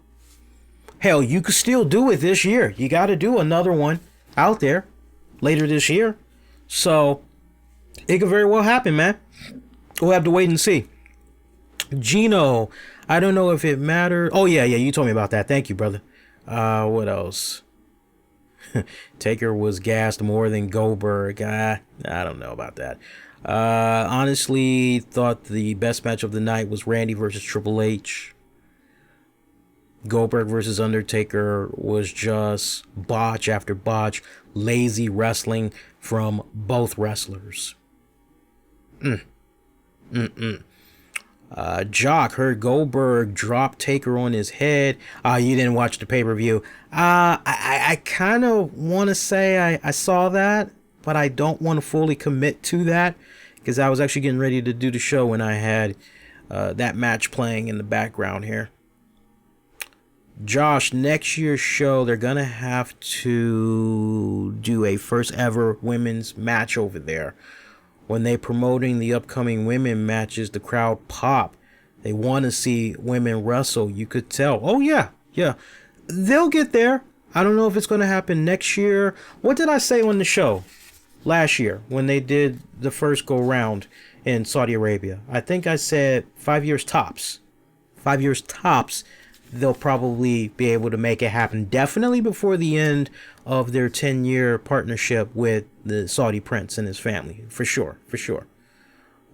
Hell, you could still do it this year. You got to do another one out there later this year. So it could very well happen, man. We'll have to wait and see. Gino, I don't know if it mattered. Oh, yeah, you told me about that. Thank you, brother. What else? Taker was gassed more than Goldberg. I don't know about that. Honestly, thought the best match of the night was Randy versus Triple H. Goldberg versus Undertaker was just botch after botch. Lazy wrestling from both wrestlers. Jock heard Goldberg drop Taker on his head. You didn't watch the pay-per-view. I kind of want to say I saw that, but I don't want to fully commit to that because I was actually getting ready to do the show when I had that match playing in the background here. Josh, next year's show, they're going to have to do a first ever women's match over there. When they're promoting the upcoming women matches, the crowd pop. They want to see women wrestle. You could tell. Oh, yeah. They'll get there. I don't know if it's going to happen next year. What did I say on the show last year when they did the first go round in Saudi Arabia? I think I said 5 years tops. 5 years tops. They'll probably be able to make it happen. Definitely before the end of their 10-year partnership with the Saudi prince and his family. For sure.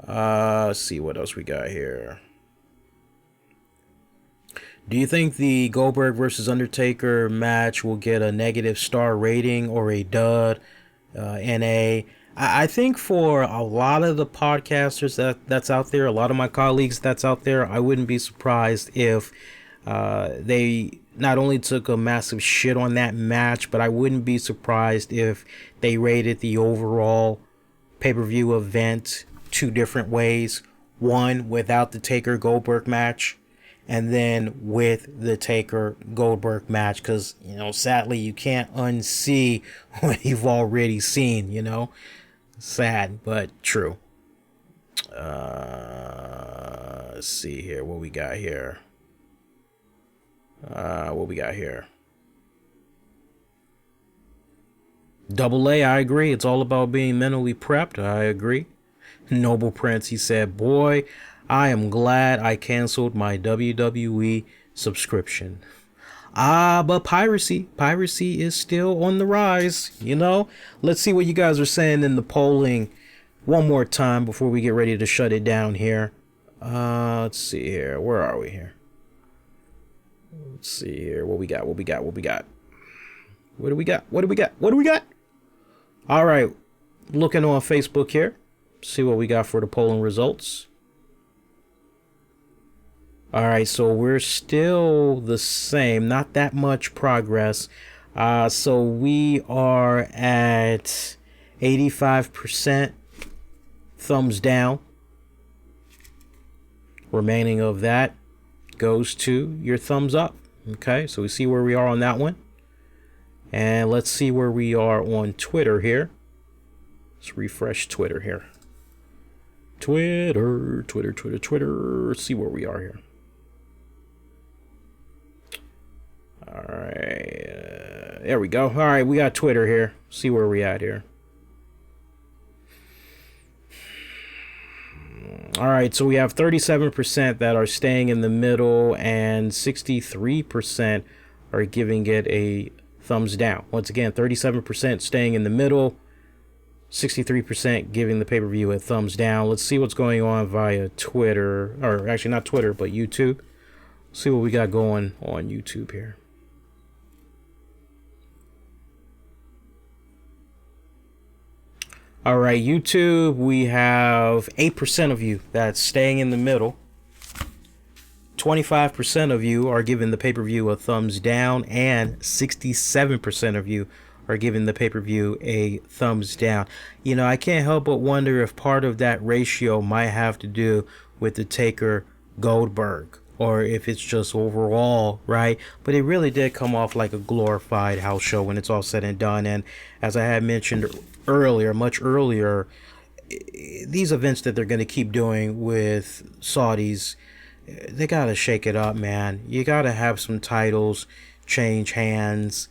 Let's see what else we got here. Do you think the Goldberg versus Undertaker match will get a negative star rating or a dud, NA? I think for a lot of the podcasters that's out there, a lot of my colleagues that's out there, I wouldn't be surprised if they not only took a massive shit on that match, but I wouldn't be surprised if they rated the overall pay-per-view event two different ways. One without the Taker Goldberg match, and then with the Taker Goldberg match, because, you know, sadly you can't unsee what you've already seen, you know. Sad, but true. Let's see here. What we got here? Double A, I agree. It's all about being mentally prepped. I agree. Noble Prince, he said, boy, I am glad I canceled my WWE subscription. But piracy is still on the rise, you know? Let's see what you guys are saying in the polling one more time before we get ready to shut it down here. Let's see here. Where are we here? Let's see here. What we got? What do we got? All right. Looking on Facebook here. See what we got for the polling results. All right, so we're still the same, not that much progress. So we are at 85% thumbs down. Remaining of that goes to your thumbs up. Okay, so we see where we are on that one. And let's see where we are on Twitter here. Let's refresh Twitter here. Twitter. Let's see where we are here. All right, there we go. All right, we got Twitter here. See where we at here. All right, so we have 37% that are staying in the middle and 63% are giving it a thumbs down. Once again, 37% staying in the middle, 63% giving the pay-per-view a thumbs down. Let's see what's going on via Twitter, or actually not Twitter, but YouTube. See what we got going on YouTube here. All right, YouTube, we have 8% of you that's staying in the middle. 25% of you are giving the pay-per-view a thumbs down, and 67% of you are giving the pay-per-view a thumbs down. You know, I can't help but wonder if part of that ratio might have to do with the Taker Goldberg, or if it's just overall, right? But it really did come off like a glorified house show when it's all said and done. And as I had mentioned earlier, much earlier, these events that they're going to keep doing with Saudis, they got to shake it up, man. You got to have some titles change hands.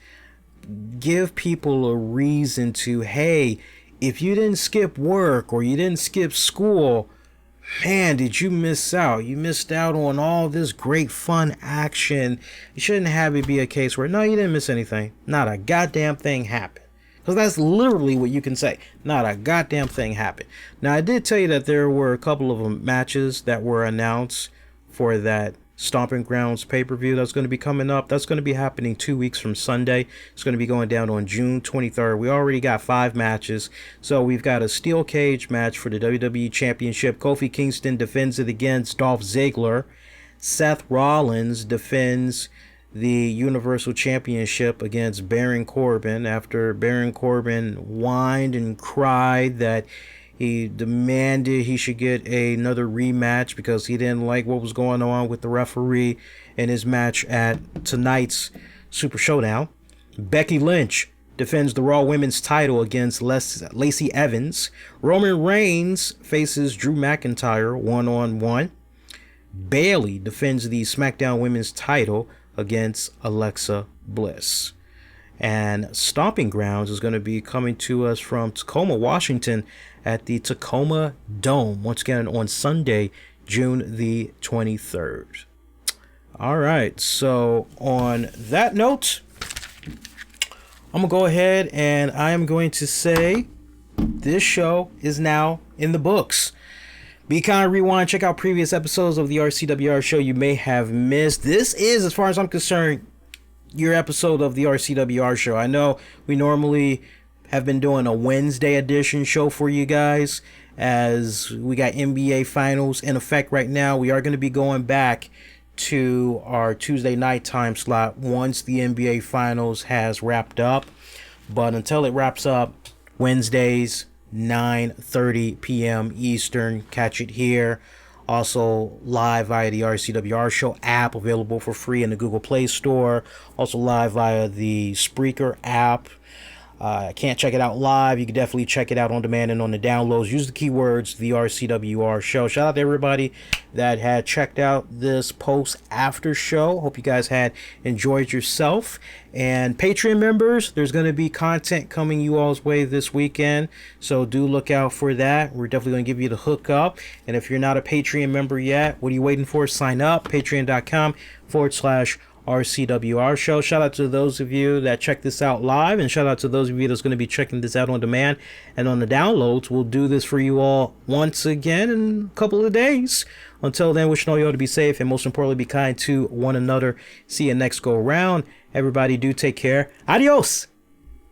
Give people a reason to, hey, if you didn't skip work or you didn't skip school, man, did you miss out? You missed out on all this great fun action. You shouldn't have it be a case where, no, you didn't miss anything. Not a goddamn thing happened. Because that's literally what you can say. Not a goddamn thing happened. Now, I did tell you that there were a couple of matches that were announced for that Stomping Grounds pay-per-view that's going to be coming up. That's going to be happening 2 weeks from Sunday. It's going to be going down on June 23rd. We already got 5 matches. So we've got a steel cage match for the WWE Championship. Kofi Kingston defends it against Dolph Ziggler. Seth Rollins defends the Universal Championship against Baron Corbin after Baron Corbin whined and cried that he demanded he should get another rematch because he didn't like what was going on with the referee in his match at tonight's Super Showdown. Becky Lynch defends the Raw Women's title against Lacey Evans. Roman Reigns faces Drew McIntyre one-on-one. Bayley defends the SmackDown Women's title against Alexa Bliss. And Stomping Grounds is going to be coming to us from Tacoma, Washington at the Tacoma Dome, once again on Sunday, June the 23rd. All right, so on that note, I'm going to go ahead and I am going to say this show is now in the books. Be kind, rewind, check out previous episodes of the RCWR show you may have missed. This is, as far as I'm concerned, your episode of the RCWR show. I know we normally have been doing a Wednesday edition show for you guys, as we got NBA Finals in effect right now. We are going to be going back to our Tuesday night time slot once the NBA Finals has wrapped up. But until it wraps up, Wednesdays, 9:30 p.m. Eastern. Catch it here. Also live via the RCWR Show app, available for free in the Google Play Store. Also live via the Spreaker app. Can't check it out live. You can definitely check it out on demand and on the downloads. Use the keywords the RCWR Show. Shout out to everybody that had checked out this post after show. Hope you guys had enjoyed yourself. And Patreon members, there's going to be content coming you all's way this weekend, so do look out for that. We're definitely going to give you the hookup. And if you're not a Patreon member yet, what are you waiting for? Sign up. Patreon.com/RCWR Show. Shout out to those of you that check this out live, and shout out to those of you that's going to be checking this out on demand and on the downloads. We'll do this for you all once again in a couple of days. Until then, wishing all you all to be safe and most importantly, be kind to one another. See you next go around. Everybody do take care. Adios.